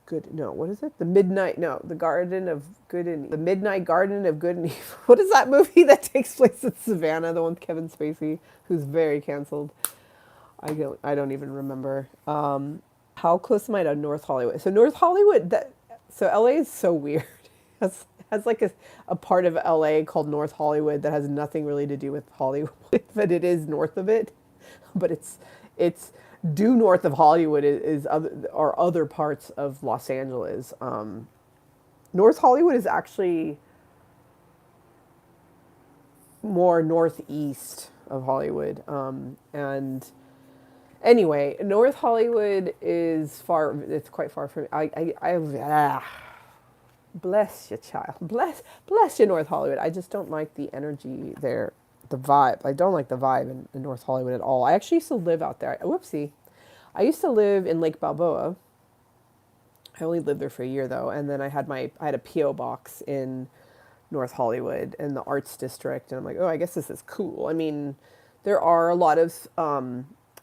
[SPEAKER 1] Good. No, what is it? The Midnight. No, the Garden of Good and the Midnight Garden of Good and Evil. What is that movie that takes place in Savannah? The one with Kevin Spacey, who's very canceled. I don't even remember. How close am I to North Hollywood? So North Hollywood. So LA is so weird. Has like a part of LA called North Hollywood that has nothing really to do with Hollywood, but it is north of it. But it's due north of Hollywood are other parts of Los Angeles. North Hollywood is actually more northeast of Hollywood. And anyway, North Hollywood is far. It's quite far from. Bless you, child. Bless you, North Hollywood. I just don't like the energy there, the vibe. I don't like the vibe in North Hollywood at all. I actually used to live out there. Whoopsie. I used to live in Lake Balboa. I only lived there for a year though, and then I had a PO box in North Hollywood in the Arts District, and I'm like, oh, I guess this is cool. I mean, there are a lot of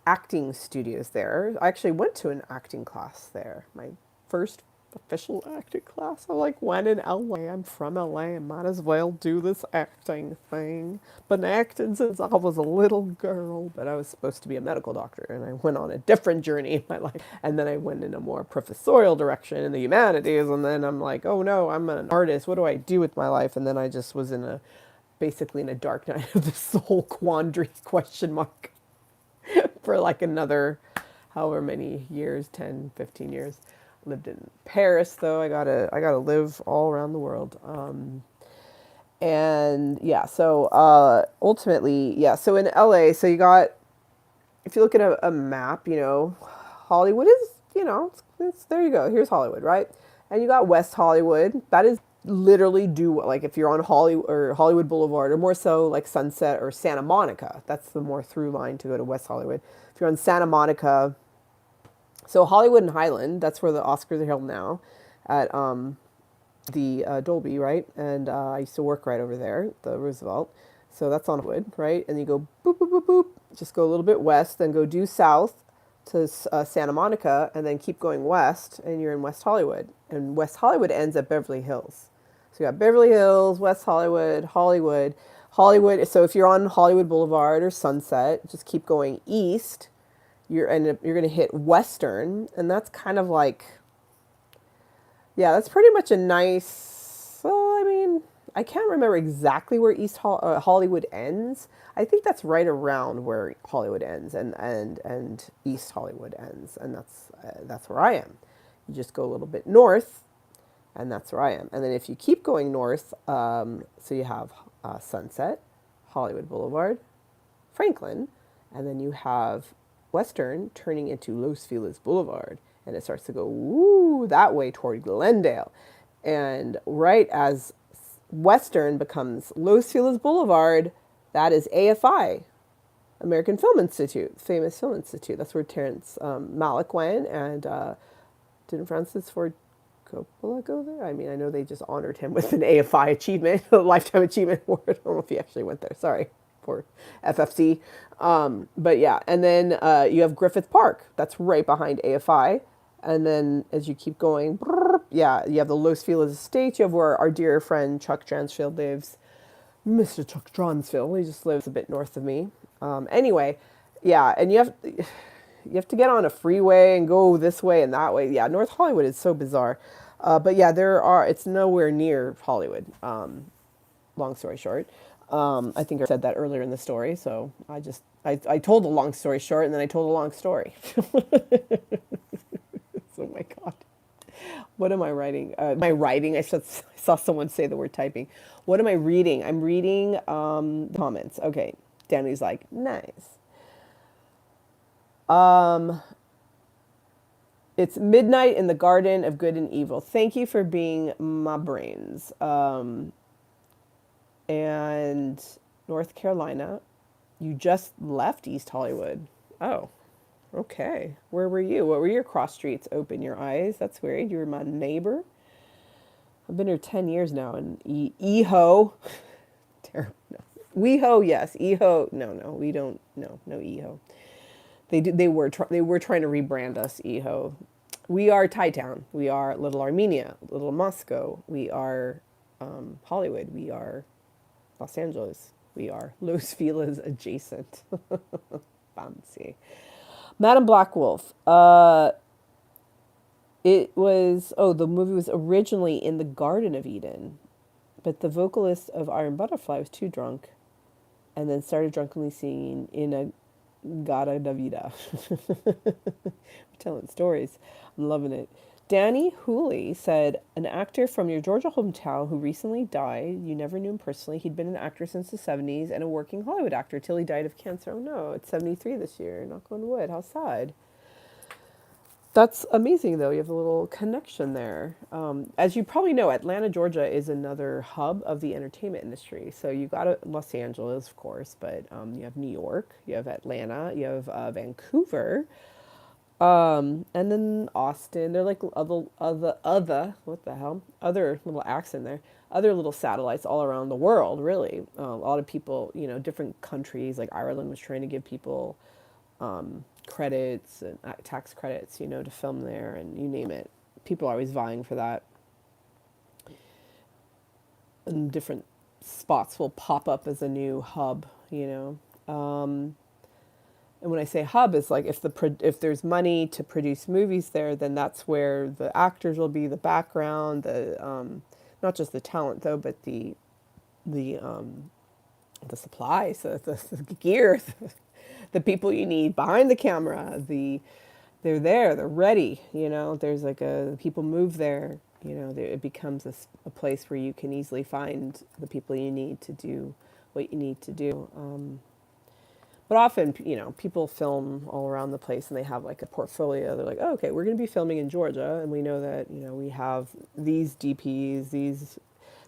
[SPEAKER 1] acting studios there. I actually went to an acting class there. My first official acting class. I'm like, when in LA? I'm from LA. I might as well do this acting thing. Been acting since I was a little girl, but I was supposed to be a medical doctor, and I went on a different journey in my life. And then I went in a more professorial direction in the humanities, and then I'm like, oh no, I'm an artist. What do I do with my life? And then I just was in a basically in a dark night of this whole quandary question mark for like another however many years, 10, 15 years. Lived in Paris though. I gotta live all around the world. And yeah, so ultimately, yeah, so in LA, so you got, if you look at a map, Hollywood is, it's there you go. Here's Hollywood, right? And you got West Hollywood. That is literally like if you're on Hollywood or Hollywood Boulevard, or more so like Sunset or Santa Monica. That's the more through line to go to West Hollywood. If you're on Santa Monica, so Hollywood and Highland, that's where the Oscars are held now, at the Dolby, right? And I used to work right over there, the Roosevelt. So that's on Hollywood, right? And you go boop, boop, boop, boop, just go a little bit west, then go due south to Santa Monica, and then keep going west, and you're in West Hollywood. And West Hollywood ends at Beverly Hills. So you got Beverly Hills, West Hollywood, Hollywood, Hollywood. So if you're on Hollywood Boulevard or Sunset, just keep going east. You're going to hit Western, and that's kind of like, yeah, that's pretty much a nice. Well, I mean, I can't remember exactly where Hollywood ends. I think that's right around where Hollywood ends, and East Hollywood ends, and that's where I am. You just go a little bit north, and that's where I am. And then if you keep going north, so you have Sunset, Hollywood Boulevard, Franklin, and then you have Western turning into Los Feliz Boulevard, and it starts to go that way toward Glendale. And right as Western becomes Los Feliz Boulevard, that is AFI, American Film Institute, famous film institute. That's where Terrence Malick went, and didn't Francis Ford Coppola go there? I mean, I know they just honored him with an AFI achievement, a lifetime achievement award. I don't know if he actually went there. Sorry for FFC. But yeah, and then you have Griffith Park. That's right behind AFI. And then as you keep going, yeah, you have the Los Feliz Estates. You have where our dear friend Chuck Dransfield lives. Mr. Chuck Dransfield. He just lives a bit north of me. Anyway, yeah, and you have to get on a freeway and go this way and that way. Yeah, North Hollywood is so bizarre. But yeah, it's nowhere near Hollywood. Long story short. I think I said that earlier in the story, so I told a long story short, and then I told a long story. Oh my God. What am I writing? Am I writing? I saw someone say the word typing. What am I reading? I'm reading comments. Okay. Danny's like, nice. It's midnight in the Garden of Good and Evil. Thank you for being my brains. And North Carolina, you just left East Hollywood. Oh, okay. Where were you? What were your cross streets? Open your eyes. That's weird. You were my neighbor. I've been here 10 years now, and EHO. Terrible. No. WeHo, yes. EHO. No, we don't. No EHO. They were trying to rebrand us EHO. We are Thai Town. We are Little Armenia, Little Moscow. We are Hollywood. We are Los Angeles. We are Los Feliz adjacent. Fancy. Madam Black Wolf. The movie was originally in the Garden of Eden, but the vocalist of Iron Butterfly was too drunk and then started drunkenly singing in a Gata Davida. We're telling stories. I'm loving it. Danny Hooley said, an actor from your Georgia hometown who recently died. You never knew him personally. He'd been an actor since the 70s and a working Hollywood actor till he died of cancer. Oh no, it's 73 this year. Knock on wood. How sad. That's amazing, though. You have a little connection there. As you probably know, Atlanta, Georgia is another hub of the entertainment industry. So you got Los Angeles, of course, but you have New York, you have Atlanta, you have Vancouver, and then Austin. They're like other, what the hell? Other little accent there. Other little satellites all around the world, really. A lot of people, different countries, like Ireland was trying to give people credits and tax credits, to film there, and you name it. people are always vying for that, and different spots will pop up as a new hub, you know. And when I say hub, it's like if there's money to produce movies there, then that's where the actors will be, the background, the not just the talent though, but the the supplies, the gear, the people you need behind the camera, they're there, they're ready. You know, there's like people move there. You know, it becomes a place where you can easily find the people you need to do what you need to do. But often, you know, people film all around the place and they have like a portfolio. They're like, oh, okay, we're going to be filming in Georgia, and we know that, you know, we have these DPs, these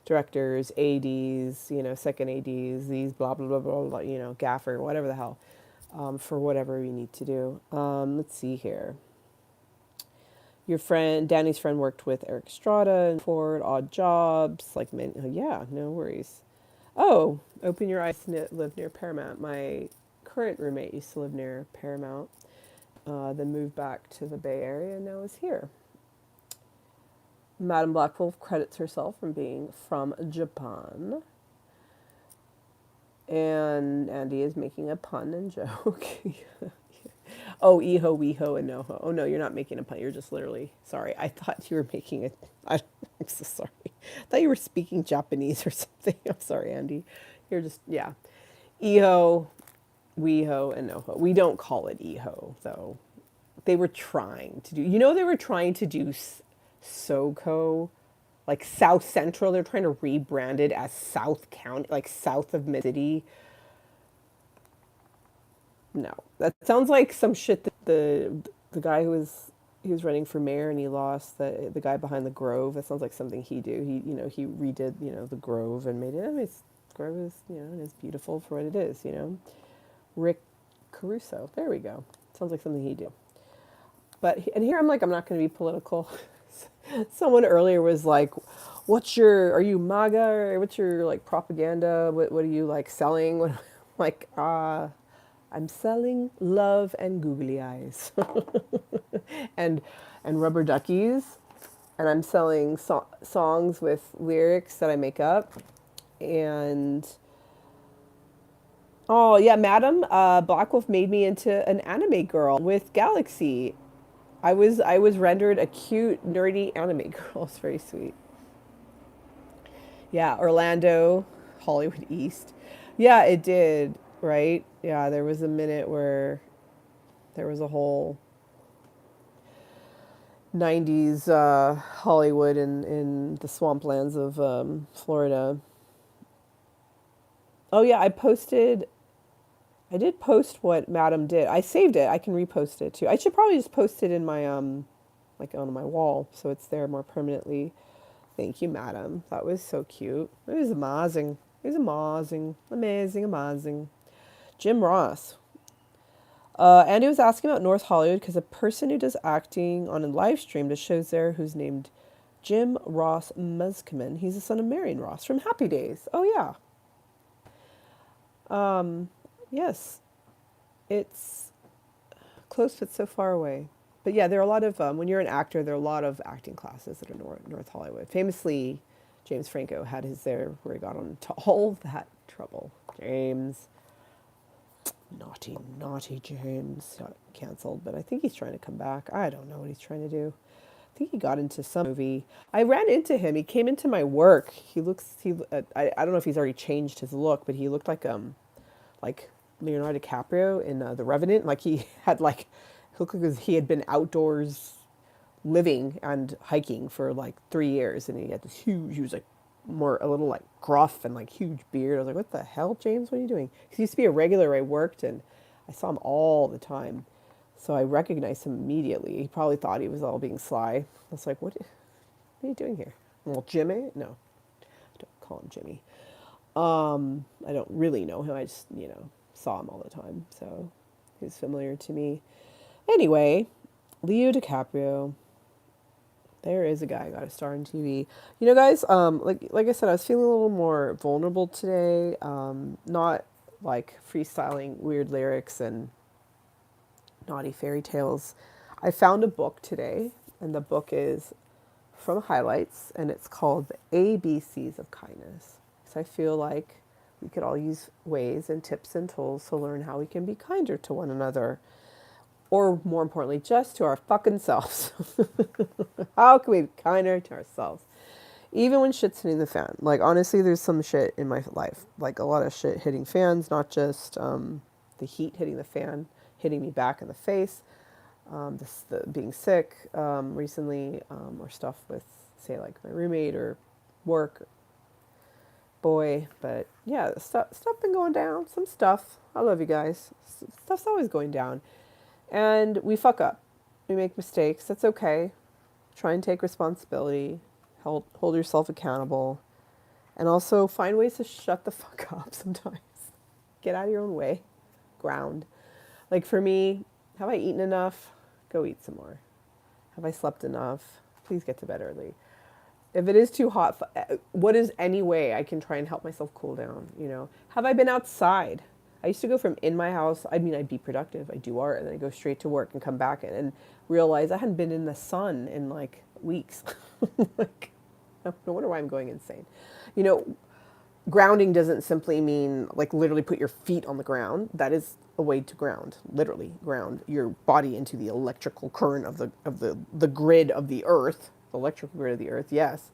[SPEAKER 1] directors, ADs, you know, second ADs, these blah, blah, blah, blah, blah, you know, gaffer, whatever the hell, for whatever we need to do. Let's see here. Your friend, Danny's friend, worked with Eric Estrada and Ford, Odd Jobs, like, yeah, no worries. Oh, open your eyes, live near Paramount. My current roommate used to live near Paramount, then moved back to the Bay Area and now is here. Madame Blackwolf credits herself from being from Japan. And Andy is making a pun and joke. Oh, Iho, Weho, and Noho. Oh, no, you're not making a pun. You're just literally, sorry. I thought you were making it. I'm so sorry. I thought you were speaking Japanese or something. I'm sorry, Andy. You're just, yeah. Iho, Weho, and Noho. We don't call it Iho, though. They were trying to do, you know, they were trying to do SoCo, like South Central. They're trying to rebrand it as South County, like south of Mid City. No, that sounds like some shit that the guy he was running for mayor and he lost, the guy behind the Grove. That sounds like something he do. He redid, you know, the Grove and made it. I mean, Grove is, you know, it is beautiful for what it is. You know, Rick Caruso. There we go. Sounds like something he do. But and here I'm like, I'm not going to be political. Someone earlier was like, are you MAGA, or what's your like propaganda? What are you like selling? What, like, I'm selling love and googly eyes and rubber duckies, and I'm selling songs with lyrics that I make up. And oh yeah, Madam Blackwolf made me into an anime girl with Galaxy. I was rendered a cute nerdy anime girl. It's very sweet. Yeah, Orlando, Hollywood East. Yeah, it did, right? Yeah, there was a minute where there was a whole 90s Hollywood in the swamplands of Florida. Oh, yeah, I did post what Madam did. I saved it. I can repost it too. I should probably just post it in my, like on my wall so it's there more permanently. Thank you, Madam. That was so cute. It was amazing. It was amazing. Amazing, amazing. Jim Ross. Andy was asking about North Hollywood because a person who does acting on a live stream to shows there who's named Jim Ross Muskman. He's the son of Marion Ross from Happy Days. Oh, yeah. Yes. It's close but so far away. But yeah, there are a lot of, when you're an actor, there are a lot of acting classes that are North Hollywood. Famously, James Franco had his there where he got into all that trouble. James. Naughty, naughty James. Got canceled, but I think he's trying to come back. I don't know what he's trying to do. I think he got into some movie. I ran into him. He came into my work. I don't know if he's already changed his look, but he looked like Leonardo DiCaprio in The Revenant. Like he had like, it looked like he had been outdoors living and hiking for like 3 years, and he had this he was like a little like gruff and like huge beard. I was like, what the hell, James? What are you doing? He used to be a regular where I worked, and I saw him all the time. So I recognized him immediately. He probably thought he was all being sly. I was like, what are you doing here? Well, Jimmy? No, don't call him Jimmy. I don't really know him. I just, saw him all the time. So he's familiar to me. Anyway, Leo DiCaprio. There is a guy got a star on TV. You know, guys, like I said, I was feeling a little more vulnerable today. Not like freestyling weird lyrics and naughty fairy tales. I found a book today, and the book is from highlights, and it's called the ABCs of kindness. So I feel like we could all use ways and tips and tools to learn how we can be kinder to one another, or more importantly, just to our fucking selves. How can we be kinder to ourselves? Even when shit's hitting the fan. Like, honestly, there's some shit in my life. Like, a lot of shit hitting fans, not just the heat hitting the fan, hitting me back in the face, the being sick recently, or stuff with, say, like my roommate or work, boy. But yeah, stuff been going down. Some stuff. I love you guys. Stuff's always going down. And we fuck up. We make mistakes. That's okay. Try and take responsibility. Hold yourself accountable. And also find ways to shut the fuck up sometimes. Get out of your own way. Ground. Like for me, have I eaten enough? Go eat some more. Have I slept enough? Please get to bed early. If it is too hot, what is any way I can try and help myself cool down? You know, have I been outside? I used to go from in my house. I mean, I'd be productive. I do art, and then I go straight to work and come back and realize I hadn't been in the sun in like weeks. Like, no wonder why I'm going insane. You know, grounding doesn't simply mean like literally put your feet on the ground. That is a way to ground, literally ground your body into the electrical current of the grid of the earth, the electrical grid of the earth, yes,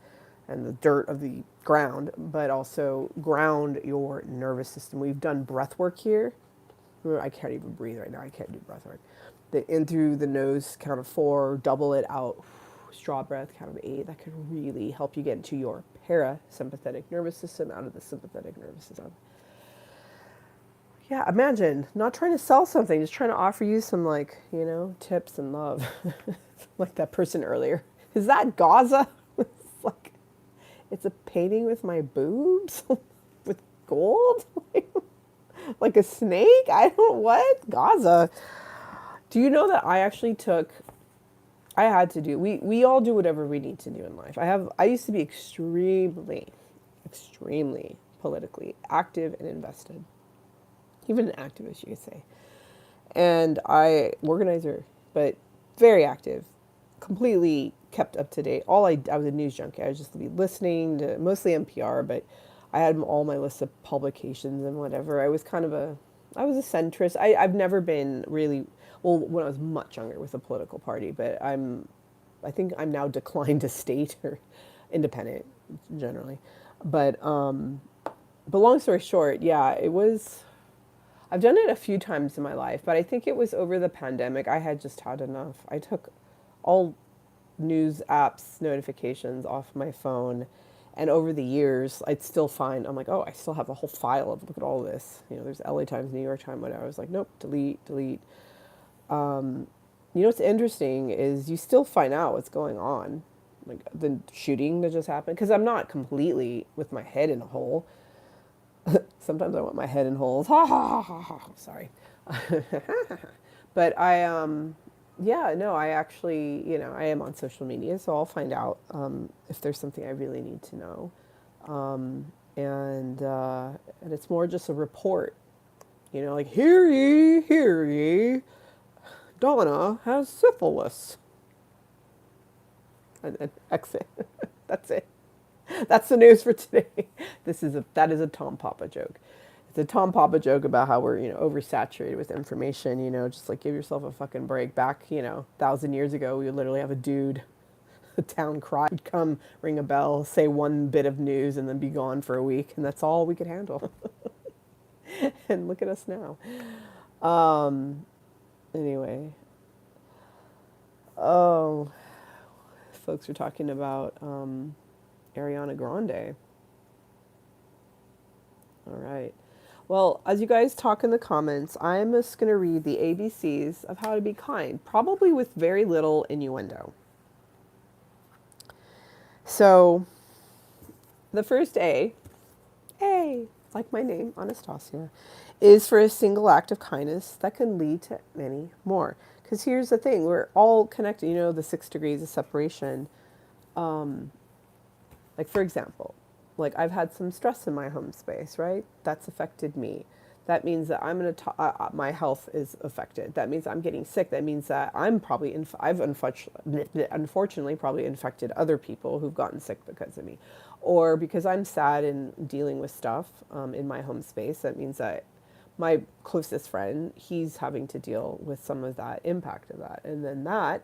[SPEAKER 1] and the dirt of the ground, but also ground your nervous system. We've done breath work here. I can't even breathe right now. I can't do breath work. The in through the nose, count of 4, double it out, straw breath, count of 8. That could really help you get into your parasympathetic nervous system, out of the sympathetic nervous system. Yeah, imagine not trying to sell something, just trying to offer you some, like, you know, tips and love. Like that person earlier. Is that Gaza? It's like, it's a painting with my boobs with gold? Like a snake? I don't, what? Gaza. Do you know that I actually I had to do, we all do whatever we need to do in life. I used to be extremely politically active and invested. Even an activist, you could say. And organizer, but very active, completely kept up to date. I was a news junkie. I was just listening to mostly NPR, but I had all my list of publications and whatever. I was a centrist. I've never been really, well, when I was much younger with a political party, but I think I'm now declined to state or independent generally. But long story short, yeah, I've done it a few times in my life, but I think it was over the pandemic. I had just had enough. I took all news apps notifications off my phone, and over the years I'd still find, I'm like, oh, I still have a whole file of, look at all this, you know, there's LA Times, New York Times, whatever. I was like, nope, delete. You know what's interesting is you still find out what's going on, like the shooting that just happened, because I'm not completely with my head in a hole. Sometimes I want my head in holes. Ha ha ha ha ha. Sorry. But yeah, no, I actually, you know, I am on social media, so I'll find out if there's something I really need to know. And it's more just a report, you know, like, hear ye, Donna has syphilis. And exit. That's it. That's the news for today. That is a Tom Papa joke. It's a Tom Papa joke about how we're, you know, oversaturated with information, you know, just like give yourself a fucking break. Back, you know, 1,000 years ago, we would literally have a town cry, would come, ring a bell, say one bit of news, and then be gone for a week, and that's all we could handle. And look at us now. Anyway. Oh, folks are talking about Ariana Grande. All right. Well, as you guys talk in the comments, I'm just going to read the ABCs of how to be kind, probably with very little innuendo. So, the first A, like my name, Anastasia, is for a single act of kindness that can lead to many more. Because here's the thing, we're all connected. You know, the 6 degrees of separation. Like, for example, like I've had some stress in my home space, right? That's affected me. That means that I'm going to, my health is affected. That means I'm getting sick. That means that I'm probably, I've unfortunately probably infected other people who've gotten sick because of me. Or because I'm sad and dealing with stuff in my home space, that means that my closest friend, he's having to deal with some of that impact of that. And then that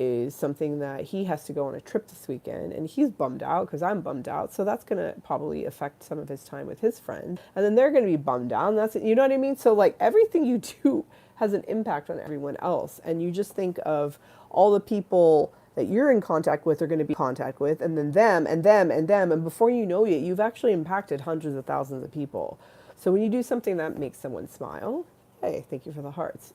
[SPEAKER 1] is something that he has to go on a trip this weekend and he's bummed out because I'm bummed out. So that's going to probably affect some of his time with his friend. And then they're going to be bummed out. And that's, you know what I mean? So like everything you do has an impact on everyone else. And you just think of all the people that you're in contact with are going to be in contact with, and then them and them and them. And before you know it, you've actually impacted hundreds of thousands of people. So when you do something that makes someone smile, hey, thank you for the hearts.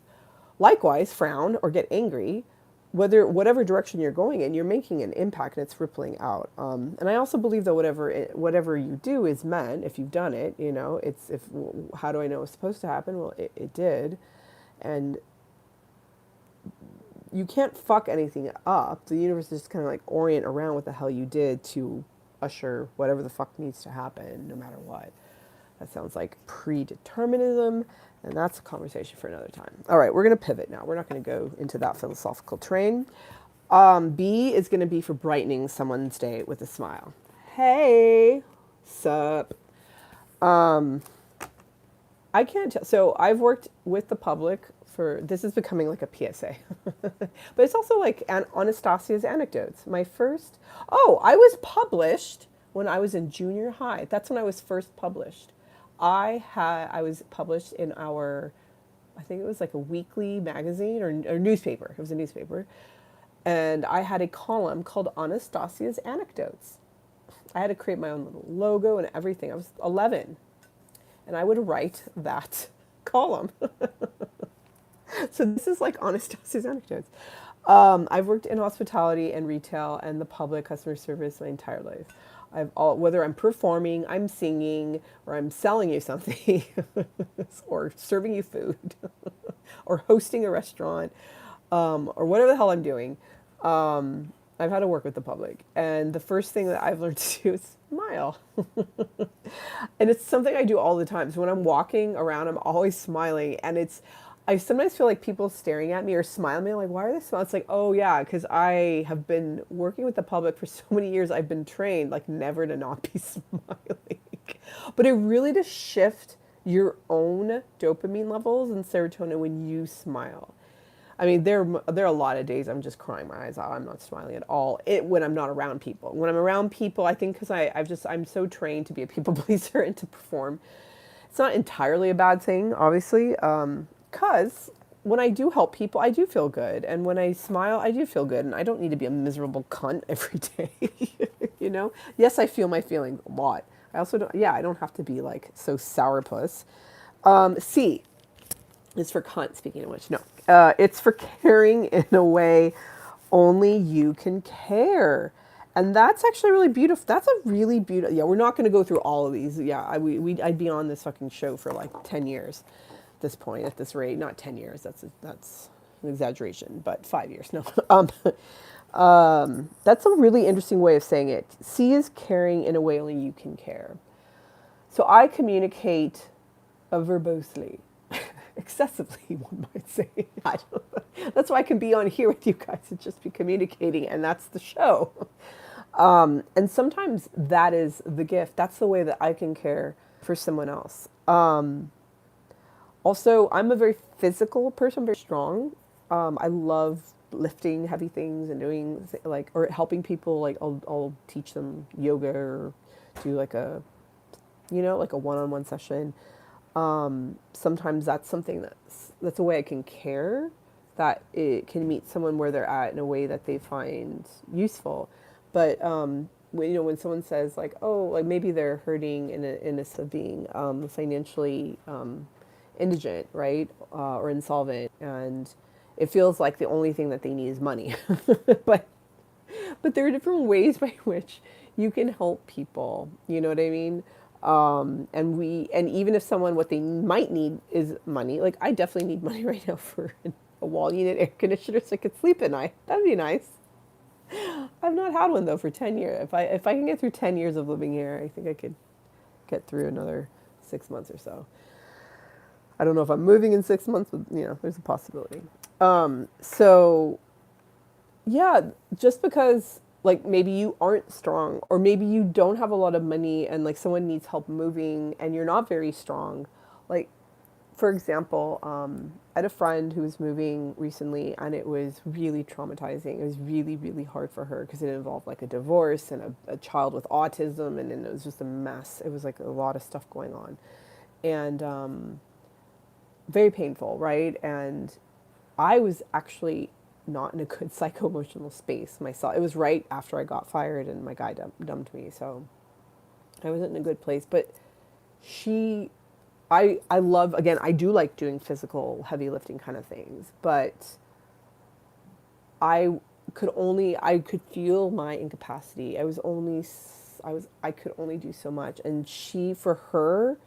[SPEAKER 1] Likewise, frown or get angry, whatever direction you're going in, you're making an impact and it's rippling out. And I also believe that whatever you do is meant. If you've done it, you know, it's if how do I know it's supposed to happen? Well, it did, and you can't fuck anything up. The universe is just kind of like orient around what the hell you did to usher whatever the fuck needs to happen, no matter what. That sounds like predeterminism, and that's a conversation for another time. All right, we're going to pivot now. We're not going to go into that philosophical train. B is going to be for brightening someone's day with a smile. Hey, sup? I can't tell. So I've worked with the public for, this is becoming like a PSA, but it's also like Anastasia's anecdotes. My first, I was published when I was in junior high. That's when I was first published. I was published in our, I think it was like a weekly magazine or newspaper. It was a newspaper. And I had a column called Anastasia's Anecdotes. I had to create my own little logo and everything. I was 11. And I would write that column. So this is like Anastasia's Anecdotes. I've worked in hospitality and retail and the public customer service my entire life. Whether I'm performing, I'm singing, or I'm selling you something, or serving you food, or hosting a restaurant, or whatever the hell I'm doing, I've had to work with the public. And the first thing that I've learned to do is smile. And it's something I do all the time. So when I'm walking around, I'm always smiling. And I sometimes feel like people staring at me or smiling. I'm like, why are they smiling? It's like, oh yeah, because I have been working with the public for so many years. I've been trained like never to not be smiling. But it really does shift your own dopamine levels and serotonin when you smile. I mean, there are a lot of days I'm just crying my eyes out. I'm not smiling at all when I'm not around people. When I'm around people, I think because I'm so trained to be a people pleaser and to perform. It's not entirely a bad thing, obviously, because when I do help people, I do feel good. And when I smile, I do feel good. And I don't need to be a miserable cunt every day, you know? Yes, I feel my feelings a lot. I also don't, I don't have to be like so sourpuss. C is for cunt, speaking of which. No, it's for caring in a way only you can care. And that's actually really beautiful. That's a really beautiful, we're not going to go through all of these. Yeah, I'd be on this fucking show for like 10 years at this point, at this rate. Not 10 years, that's an exaggeration, but 5 years, no. That's a really interesting way of saying it. C is caring in a way only you can care. So I communicate verbosely. Excessively, one might say. That's why I can be on here with you guys and just be communicating, and that's the show. And sometimes that is the gift. That's the way that I can care for someone else. Also, I'm a very physical person, I'm very strong. I love lifting heavy things and doing or helping people. Like I'll teach them yoga or do like a one-on-one session. Sometimes that's something that's a way I can care, that it can meet someone where they're at in a way that they find useful. But when someone says like, oh, like maybe they're hurting in a being financially indigent, right, or insolvent, and it feels like the only thing that they need is money. but there are different ways by which you can help people. You know what I mean? And even if what they might need is money, like I definitely need money right now for a wall unit air conditioner so I could sleep at night. That'd be nice. I've not had one though for 10 years. If I can get through 10 years of living here, I think I could get through another 6 months or so. I don't know if I'm moving in 6 months, but there's a possibility. So yeah, just because like maybe you aren't strong or maybe you don't have a lot of money and like someone needs help moving and you're not very strong. Like for example, I had a friend who was moving recently and it was really traumatizing. It was really, really hard for her because it involved like a divorce and a child with autism and then it was just a mess. It was like a lot of stuff going on. And very painful, right? And I was actually not in a good psycho-emotional space myself. It was right after I got fired and my guy dumped me, so I wasn't in a good place. But she, I love, again, I do like doing physical, heavy lifting kind of things, but I I could feel my incapacity. I could only do so much. And for her,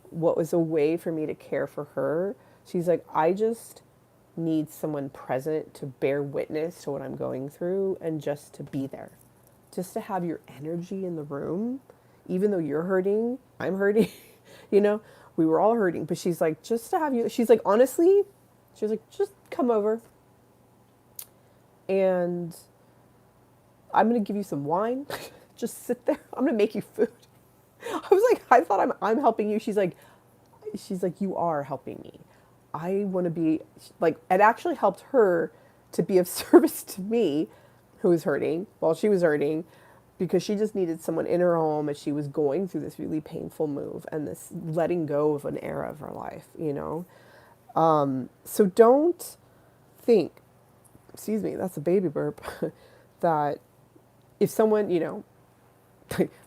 [SPEAKER 1] what was a way for me to care for her, she's like, I just need someone present to bear witness to what I'm going through and just to be there. Just to have your energy in the room, even though you're hurting, I'm hurting, you know, we were all hurting. But she's like, just to have you, she's like, honestly, she was like, just come over and I'm going to give you some wine. Just sit there. I'm going to make you food. I was like, I thought I'm helping you. She's like, you are helping me. I want to be like, it actually helped her to be of service to me who was hurting while she was hurting because she just needed someone in her home as she was going through this really painful move and this letting go of an era of her life, you know? So don't think, excuse me, that's a baby burp, that if someone,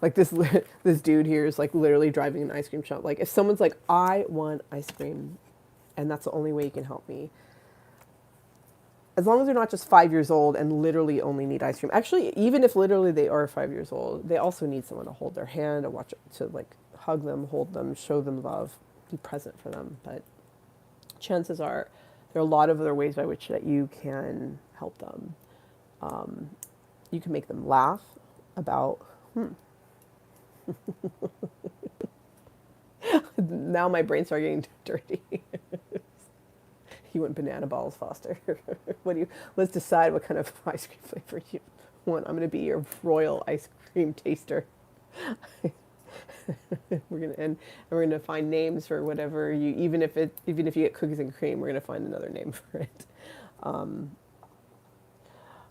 [SPEAKER 1] like this dude here is like literally driving an ice cream shop. Like if someone's like, I want ice cream and that's the only way you can help me. As long as they're not just 5 years old and literally only need ice cream. Actually, even if literally they are 5 years old, they also need someone to hold their hand, to like hug them, hold them, show them love, be present for them. But chances are there are a lot of other ways by which that you can help them. You can make them laugh about, now my brain started getting dirty. You want banana balls, Foster. Let's decide what kind of ice cream flavor you want. I'm going to be your royal ice cream taster. We're gonna find names for whatever even if you get cookies and cream, we're gonna find another name for it.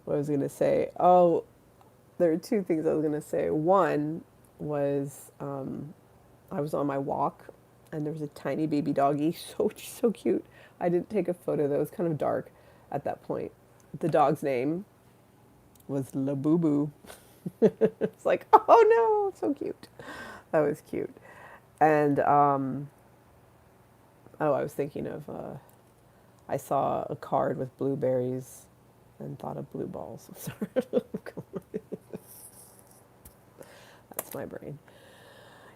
[SPEAKER 1] What I was gonna say? Oh, there are two things I was gonna say. One was I was on my walk and there was a tiny baby doggy, so cute. I didn't take a photo though; it was kind of dark at that point. The dog's name was Labubu. It's like, oh no, so cute. That was cute. And I was thinking of I saw a card with blueberries and thought of blue balls. Sorry. That's my brain.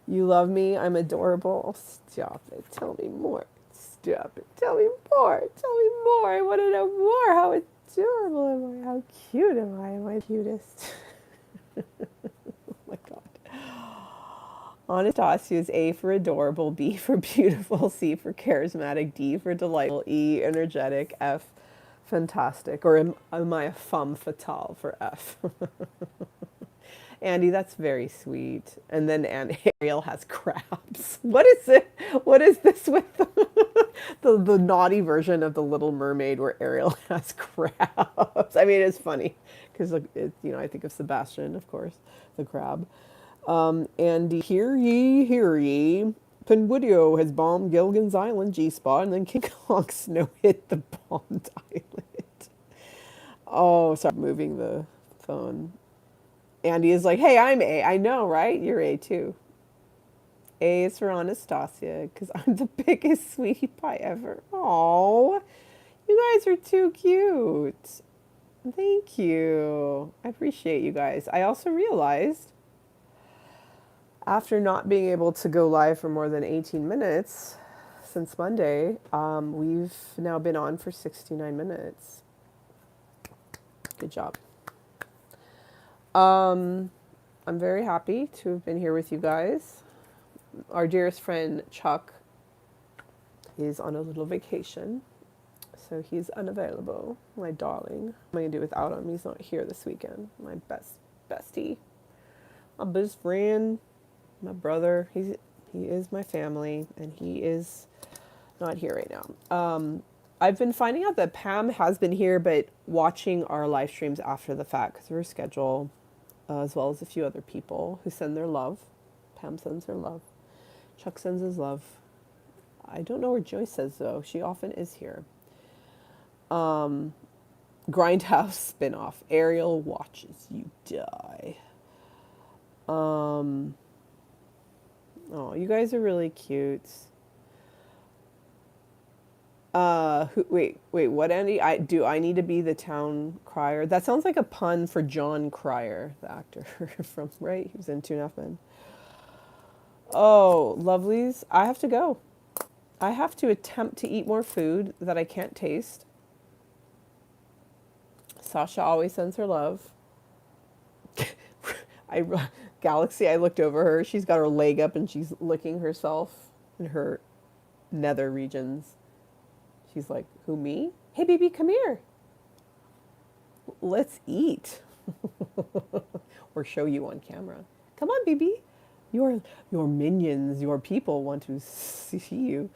[SPEAKER 1] You love me. I'm adorable. Stop it. Tell me more. Stop it. Tell me more. Tell me more. I want to know more. How adorable am I? How cute am I? Am I the cutest? Oh my God. Anastasia is A for adorable, B for beautiful, C for charismatic, D for delightful, E energetic, F fantastic, or am I a femme fatale for F? Andy, that's very sweet. And then Ariel has crabs. What is it? What is this with the naughty version of the Little Mermaid where Ariel has crabs? I mean, it's funny because I think of Sebastian, of course, the crab. And hear ye, Pinwoodio has bombed Gilligan's Island G-Spot, and then King Kong snow hit the bombed island. Oh, sorry, moving the phone. Andy is like, hey, I'm A. I know, right? You're A too. A is for Anastasia, because I'm the biggest sweetie pie ever. Oh, you guys are too cute. Thank you. I appreciate you guys. I also realized after not being able to go live for more than 18 minutes since Monday, we've now been on for 69 minutes. Good job. I'm very happy to have been here with you guys. Our dearest friend Chuck is on a little vacation, so he's unavailable. My darling. What am I gonna do without him? He's not here this weekend. My bestie, my best friend, my brother. He is my family, and he is not here right now. I've been finding out that Pam has been here, but watching our live streams after the fact because we're scheduled, as well as a few other people who send their love. Pam sends her love. Chuck sends his love. I don't know where Joyce is though. She often is here. Grindhouse spinoff. Ariel watches you die. Oh, you guys are really cute. Wait, what, Andy? I need to be the town crier? That sounds like a pun for John Cryer, the actor from, right? He was in Two and a Half Men. Oh, lovelies, I have to go. I have to attempt to eat more food that I can't taste. Sasha always sends her love. I Galaxy, I looked over her. She's got her leg up and she's licking herself in her nether regions. She's like, who, me? Hey, baby, come here. Let's eat. Or show you on camera. Come on, baby. Your minions, your people want to see you.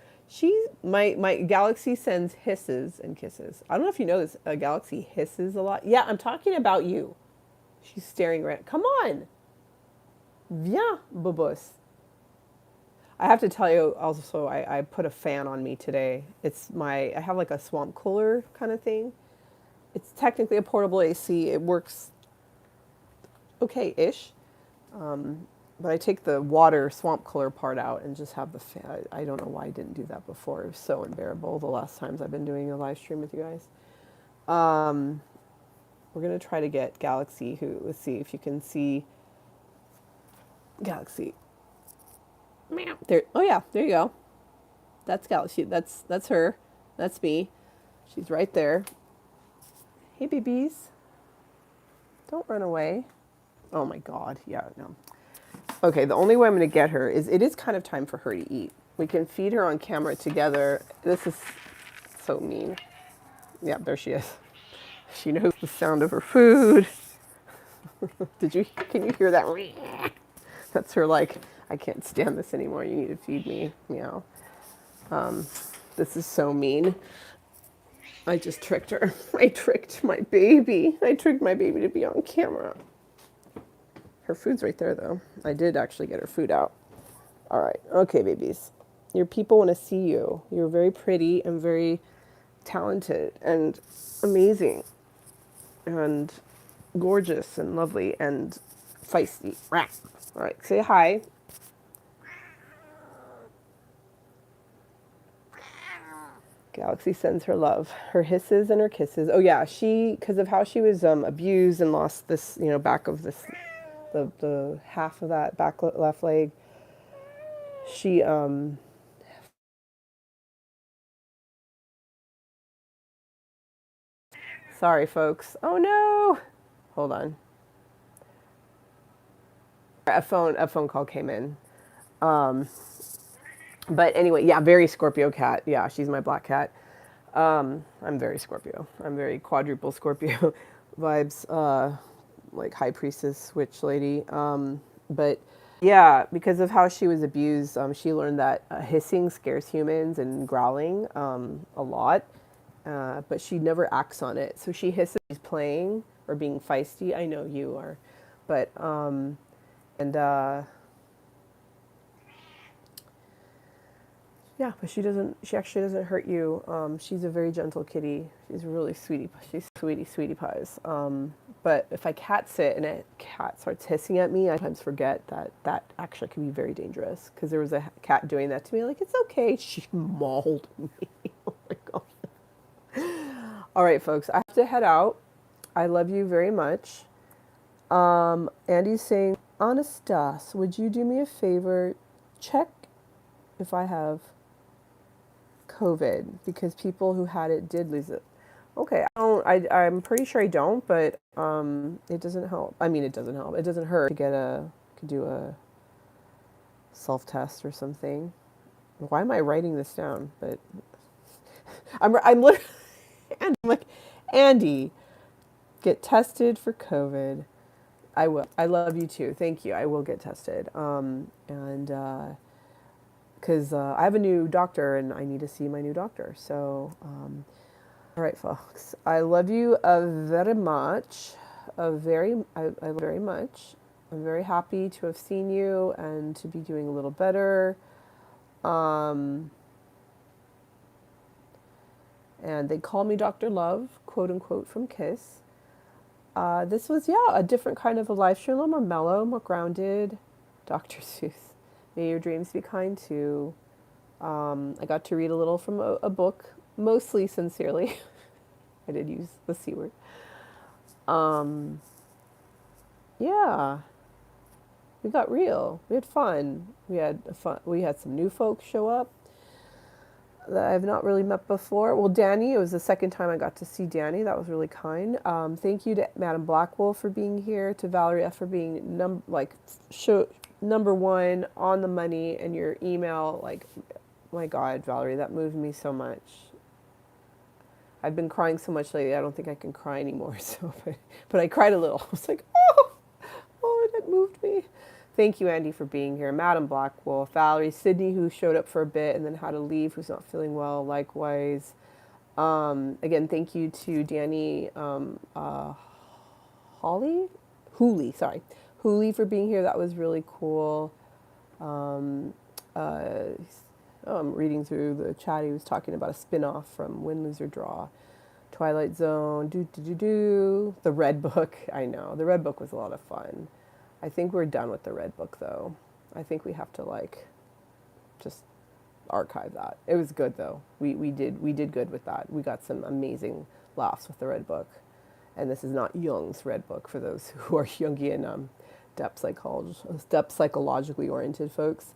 [SPEAKER 1] My Galaxy sends hisses and kisses. I don't know if you know this. Galaxy hisses a lot. Yeah, I'm talking about you. She's staring right. Come on. Viens, bobos. I have to tell you also, I put a fan on me today. I have like a swamp cooler kind of thing. It's technically a portable AC. It works okay-ish. But I take the water swamp cooler part out and just have the fan. I don't know why I didn't do that before. It was so unbearable the last times I've been doing a live stream with you guys. We're going to try to get Galaxy, let's see if you can see Galaxy. There. Oh yeah, there you go. That's Galaxy. That's her. That's me. She's right there. Hey, babies. Don't run away. Oh my God. Yeah, no. Okay, the only way I'm going to get her is, it is kind of time for her to eat. We can feed her on camera together. This is so mean. Yeah, there she is. She knows the sound of her food. Can you hear that? That's her like, I can't stand this anymore. You need to feed me. Meow. This is so mean. I just tricked her. I tricked my baby. I tricked my baby to be on camera. Her food's right there, though. I did actually get her food out. All right. Okay, babies. Your people want to see you. You're very pretty and very talented and amazing and gorgeous and lovely and feisty. All right. Say hi. Galaxy sends her love, her hisses and her kisses. Oh yeah, because of how she was abused and lost this, back of this, the half of that back left leg. She Sorry, folks. Oh no. Hold on. A phone call came in. But anyway, yeah, very Scorpio cat. Yeah, she's my black cat. I'm very Scorpio. I'm very quadruple Scorpio vibes, like high priestess, witch lady. But yeah, because of how she was abused, she learned that hissing scares humans and growling a lot. But she never acts on it. So she hisses, she's playing or being feisty. I know you are, but and yeah, but she doesn't. She actually doesn't hurt you. She's a very gentle kitty. She's really sweetie. She's sweetie pies. But if I cat sit and a cat starts hissing at me, I sometimes forget that actually can be very dangerous. Because there was a cat doing that to me. Like, it's okay. She mauled me. Oh my God. All right, folks. I have to head out. I love you very much. Andy's saying, Anastas, would you do me a favor? Check if I have COVID, because people who had it did lose it. Okay, I'm pretty sure I don't, but it doesn't help. I mean, it doesn't help. It doesn't hurt to do a self-test or something. Why am I writing this down? But I'm literally, and I'm like, Andy, get tested for COVID. I will. I love you too. Thank you. I will get tested. And because I have a new doctor and I need to see my new doctor. So, all right, folks. I love you very much. I love very much. I'm very happy to have seen you and to be doing a little better. Um, and they call me Dr. Love, quote unquote, from Kiss. This was, yeah, a different kind of a live stream, a little more mellow, more grounded. Dr. Seuss, may your dreams be kind too. I got to read a little from a book, mostly sincerely. I did use the C word. Um, yeah, we got real. We had fun. We had fun. We had some new folks show up that I've not really met before. Well, Danny, it was the second time I got to see Danny. That was really kind. Thank you to Madam Blackwolf for being here, to Valerie F for being number one on the money, and your email. Like, my God, Valerie, that moved me so much. I've been crying so much lately. I don't think I can cry anymore. So, but I cried a little. I was like, oh, that moved me. Thank you, Andy, for being here. Madam Blackwolf, Valerie, Sydney, who showed up for a bit and then had to leave, who's not feeling well, likewise. Again, thank you to Danny Hooley for being here. That was really cool. Um, I'm reading through the chat. He was talking about a spin-off from Win, Lose, or Draw. Twilight Zone, The Red Book. I know. The Red Book was a lot of fun. I think we're done with the Red Book, though. I think we have to, just archive that. It was good, though. We did good with that. We got some amazing laughs with the Red Book. And this is not Jung's Red Book, for those who are Jungian depth psychologically oriented folks.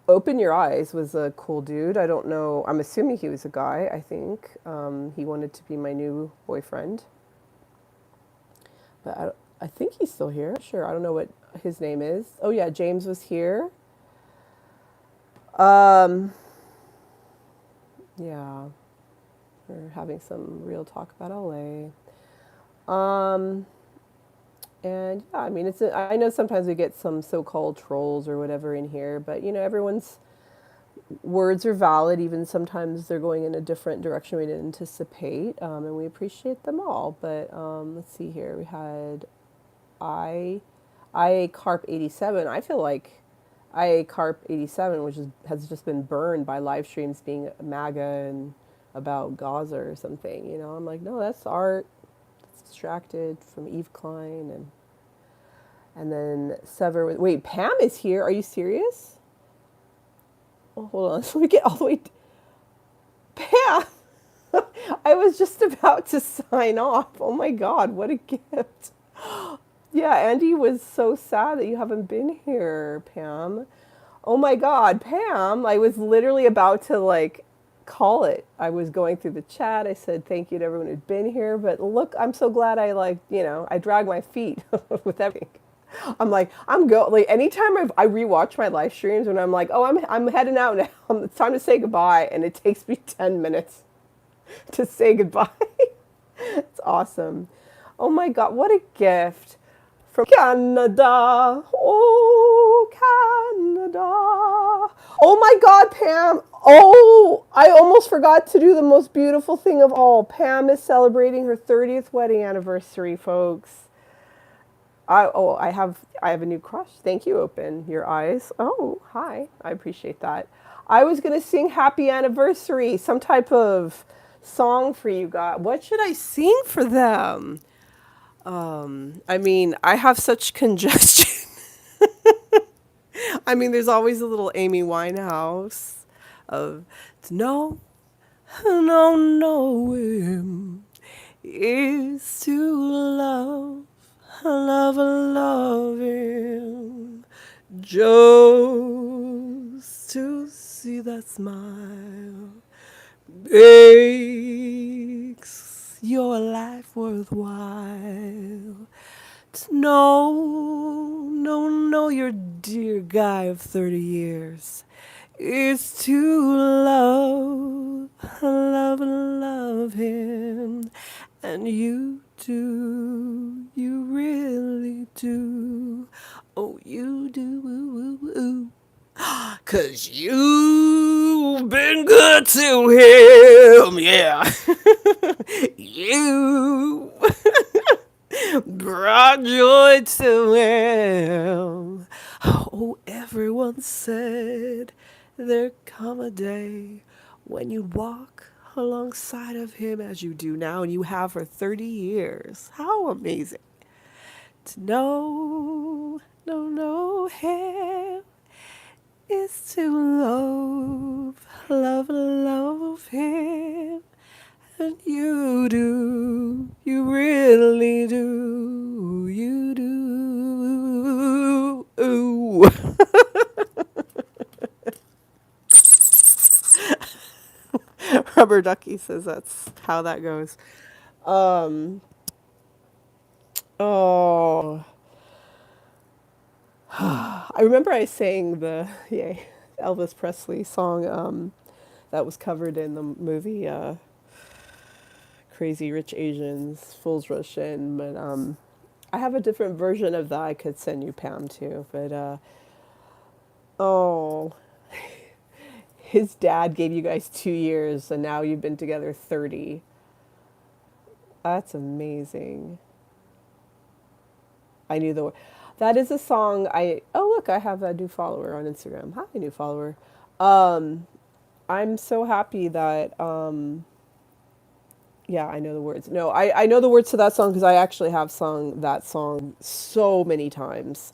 [SPEAKER 1] Open Your Eyes was a cool dude. I don't know. I'm assuming he was a guy, I think. He wanted to be my new boyfriend. But I think he's still here. Sure, I don't know what his name is. Oh, yeah, James was here. Yeah, we're having some real talk about LA. And yeah, I mean, I know sometimes we get some so-called trolls or whatever in here, but everyone's words are valid. Even sometimes they're going in a different direction we didn't anticipate, and we appreciate them all. But let's see here. We had IA Carp 87. I feel like IA Carp 87, which has just been burned by live streams being MAGA and about Gaza or something. I'm like, no, that's art. It's distracted from Eve Klein and then Sever. Wait, Pam is here. Are you serious? Oh, hold on. Let me get all the way. Pam! I was just about to sign off. Oh my God, what a gift. Yeah, Andy was so sad that you haven't been here, Pam. Oh my God, Pam. I was literally about to call it. I was going through the chat. I said thank you to everyone who'd been here. But look, I'm so glad I drag my feet with everything. I'm like, anytime I rewatch my live streams when I'm like, oh, I'm heading out now. It's time to say goodbye. And it takes me 10 minutes to say goodbye. It's awesome. Oh my God, what a gift from Canada. Oh, Canada. Oh my God, Pam. Oh, I almost forgot to do the most beautiful thing of all. Pam is celebrating her 30th wedding anniversary, folks. I have a new crush. Thank you, Open Your Eyes. Oh, hi. I appreciate that. I was going to sing Happy Anniversary, some type of song for you guys. What should I sing for them? I mean, I have such congestion. I mean, there's always a little Amy Winehouse of no, no, is to love him, just to see that smile makes your life worthwhile. To know your dear guy of 30 years is to love, love, love him. And you do, you really do. Oh, you do, ooh, ooh, ooh. 'Cause you've been good to him, yeah. You brought joy to him. Oh, everyone said there come a day when you'd walk alongside of him as you do now, and you have for 30 years. How amazing to know him is to love him. And you do, you really do, you do. Ooh. Rubber Ducky says that's how that goes. Oh, I remember I sang the Elvis Presley song that was covered in the movie Crazy Rich Asians, Fools Rush In, but I have a different version of that I could send you, Pam, too. But oh, his dad gave you guys 2 years, and now you've been together 30. That's amazing. I knew the. That is a song I. Oh, look, I have a new follower on Instagram. Hi, new follower. I'm so happy that. Yeah, I know the words. No, I know the words to that song because I actually have sung that song so many times.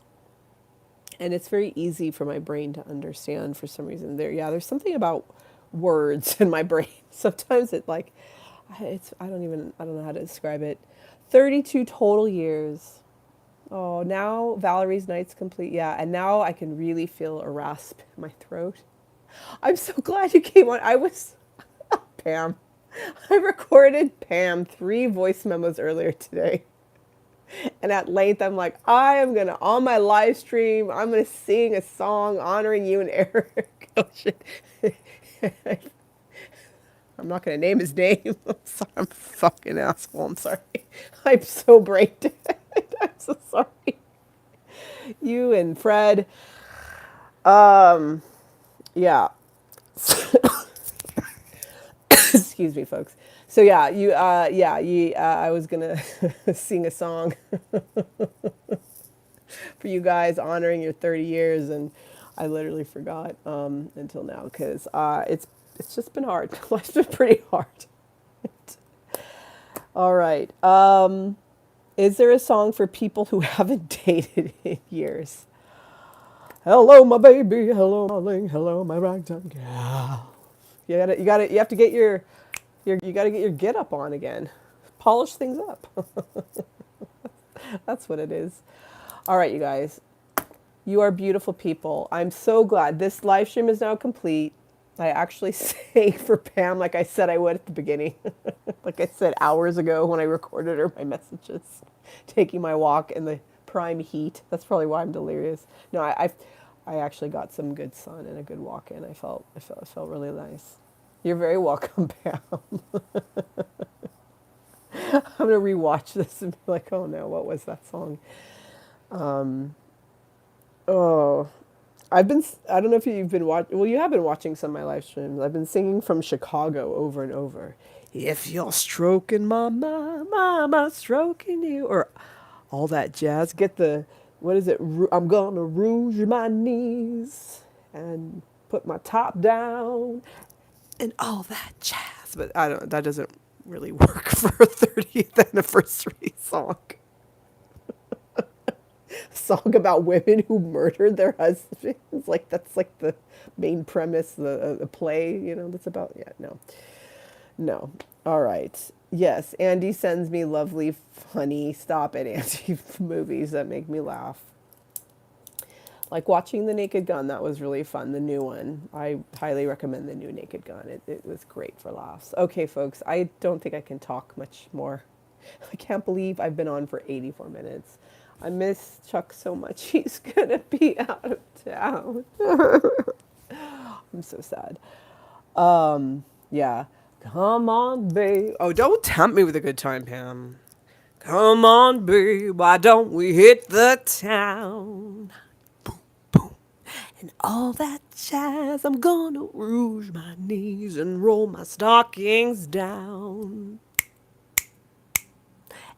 [SPEAKER 1] And it's very easy for my brain to understand for some reason. There's something about words in my brain. Sometimes it like, I don't know how to describe it. 32 total years. Oh, now Valerie's night's complete. Yeah, and now I can really feel a rasp in my throat. I'm so glad you came on. I was Pam. I recorded Pam 3 voice memos earlier today. And at length, I'm like, I am going to, on my live stream, I'm going to sing a song honoring you and Eric. Oh, shit. I'm not going to name his name. I'm sorry. I'm a fucking asshole. I'm sorry. I'm so brain dead. I'm so sorry. You and Fred. Yeah. Excuse me, folks. So yeah, I was gonna sing a song for you guys honoring your 30 years, and I literally forgot until now because it's just been hard. Life's been pretty hard. All right. Is there a song for people who haven't dated in years? Hello, my baby. Hello, my ling. Hello, my ragtime gal. You have to get you got to get your get up on again. Polish things up. That's what it is. All right, you guys. You are beautiful people. I'm so glad this live stream is now complete. I actually sang for Pam like I said I would at the beginning. Like I said hours ago when I recorded her my messages. Taking my walk in the prime heat. That's probably why I'm delirious. No, I actually got some good sun and a good walk in. I felt really nice. You're very welcome, Pam. I'm gonna rewatch this and be like, oh no, what was that song? Oh, I don't know if you've been watching, well, you have been watching some of my live streams. I've been singing from Chicago over and over. If you're stroking mama, mama stroking you, or all that jazz. Get the, what is it? I'm gonna rouge my knees and put my top down and all that jazz. But that doesn't really work for a 30th anniversary song. Song about women who murdered their husbands. Like that's like the main premise, the play, that's about, yeah, no. No. All right. Yes, Andy sends me lovely, funny, stop it, Andy, movies that make me laugh. Like watching The Naked Gun, that was really fun, the new one. I highly recommend the new Naked Gun. It was great for laughs. Okay, folks, I don't think I can talk much more. I can't believe I've been on for 84 minutes. I miss Chuck so much. He's going to be out of town. I'm so sad. Yeah. Come on, babe. Oh, don't tempt me with a good time, Pam. Come on, babe. Why don't we hit the town? Boom. And all that jazz. I'm gonna rouge my knees and roll my stockings down.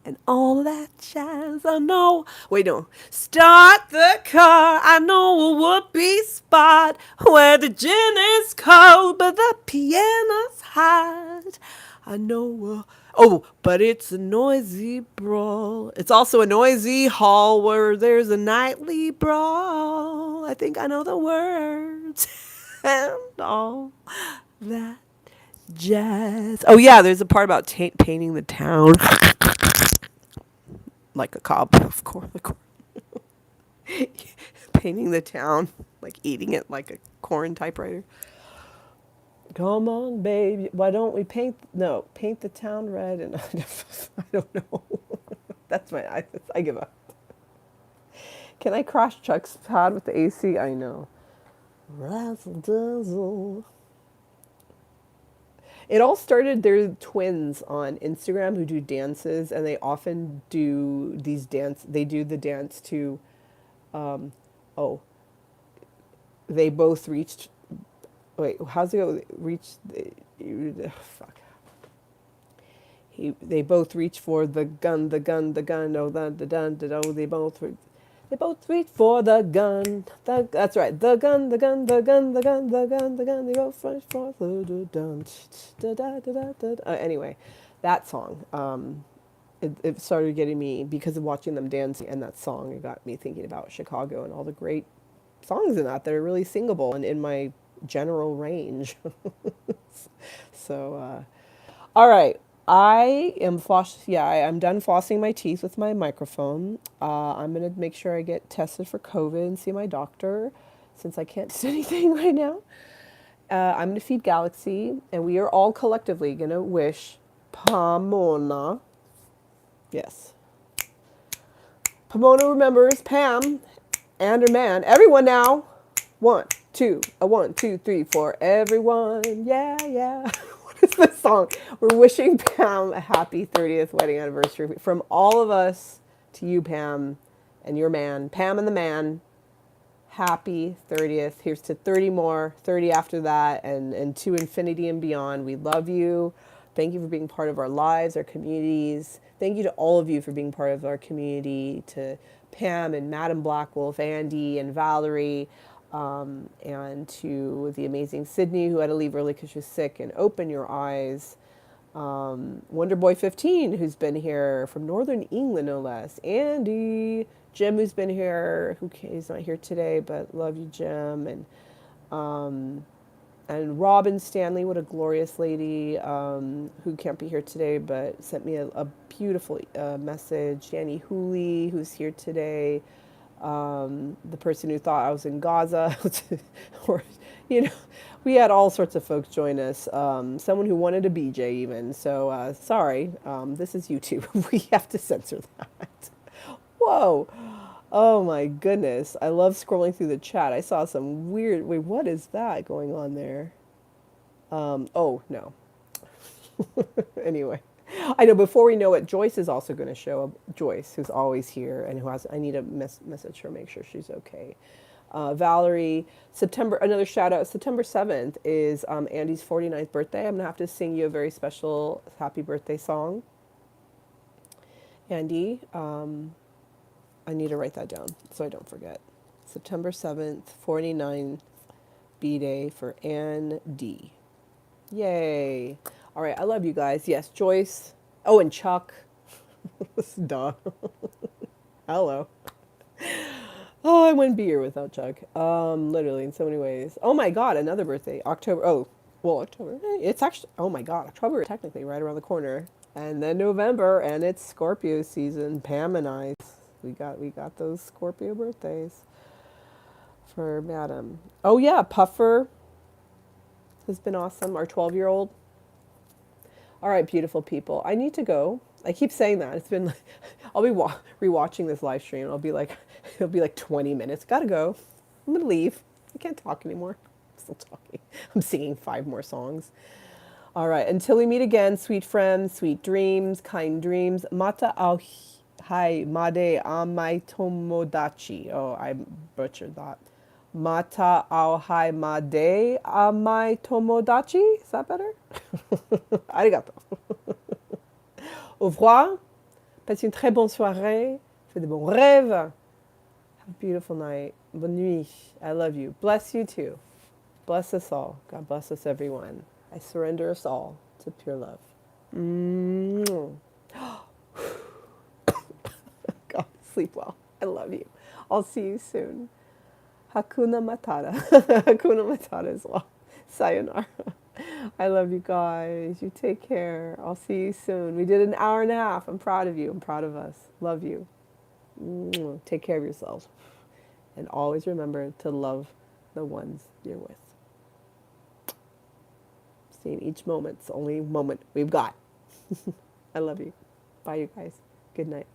[SPEAKER 1] And all that jazz. I know. Wait, no. Start the car. I know a whoopee spot where the gin is cold, but the piano's hot. I know. Oh, but it's a noisy brawl. It's also a noisy hall where there's a nightly brawl. I think I know the words and all that jazz. Oh yeah, there's a part about painting the town like a cob, of course. Painting the town, like eating it like a corn typewriter. Come on, babe. Why don't we paint the town red? And I don't know. That's I give up. Can I crash Chuck's pad with the AC? I know. Razzle dazzle. It all started, they're twins on Instagram who do dances, and they often do they do the dance to, oh, they both reached, wait, how's it go? Reached, fuck. They both reach for the gun, oh, the dun, oh, they both reach for the gun. That's right. The gun, the gun, the gun, the gun, the gun, the gun. They both reach for the gun. Anyway, that song. It started getting me because of watching them dancing, and that song. It got me thinking about Chicago and all the great songs in that are really singable and in my general range. So, all right. I'm done flossing my teeth with my microphone. I'm going to make sure I get tested for COVID and see my doctor since I can't do anything right now. I'm going to feed Galaxy, and we are all collectively going to wish Pomona. Yes. Pomona remembers Pam and her man. Everyone now. 1, 2, 1, 2, 3, 4. Everyone. Yeah, yeah. What is this song? We're wishing Pam a happy 30th wedding anniversary from all of us to you, Pam, and your man. Pam and the man. Happy 30th. Here's to 30 more, 30 after that, and to infinity and beyond. We love you. Thank you for being part of our lives, our communities. Thank you to all of you for being part of our community, to Pam and Madam Black Wolf, Andy and Valerie, and to the amazing Sydney, who had to leave early because she was sick, and Open Your Eyes. Wonderboy 15, who's been here from Northern England, no less. Andy, Jim, who's been here, he's not here today, but love you, Jim. And Robin Stanley, what a glorious lady, who can't be here today, but sent me a beautiful message. Danny Hooley, who's here today. The person who thought I was in Gaza, or, we had all sorts of folks join us. Someone who wanted a BJ even. So sorry, this is YouTube. We have to censor that. Whoa. Oh my goodness. I love scrolling through the chat. I saw some weird, wait, what is that going on there? Oh, no. Anyway. I know before we know it, Joyce is also going to show up. Joyce, who's always here and I need to message her, make sure she's okay. Valerie, another shout out, September 7th is Andy's 49th birthday. I'm going to have to sing you a very special happy birthday song. Andy, I need to write that down so I don't forget. September 7th, 49th B-Day for Ann D. Yay. All right, I love you guys. Yes, Joyce. Oh, and Chuck. Duh. Hello. Oh, I wouldn't be here without Chuck. Literally in so many ways. Oh my God, another birthday. October. Oh, well, October. It's actually, oh my God, October is technically right around the corner. And then November, and it's Scorpio season. Pam and I, we got those Scorpio birthdays for Madam. Oh yeah, Puffer has been awesome. Our 12-year-old. All right, beautiful people. I need to go. I keep saying that. It's been, I'll be rewatching this live stream. It'll be like 20 minutes. Gotta go. I'm gonna leave. I can't talk anymore. Still talking. I'm singing 5 more songs. All right. Until we meet again, sweet friends, sweet dreams, kind dreams. Mata ao hai made amai tomodachi. Oh, I butchered that. Mata ao hai made amai tomodachi. Is that better? Arigato. Au revoir. Passe une très bonne soirée. Fais de bons rêves. Have a beautiful night. Bonne nuit. I love you. Bless you too. Bless us all. God bless us, everyone. I surrender us all to pure love. Mm. God, sleep well. I love you. I'll see you soon. Hakuna Matata. Hakuna Matata as well. Sayonara. I love you guys. You take care. I'll see you soon. We did an hour and a half. I'm proud of you. I'm proud of us. Love you. Take care of yourselves. And always remember to love the ones you're with. Seeing each moment. It's the only moment we've got. I love you. Bye, you guys. Good night.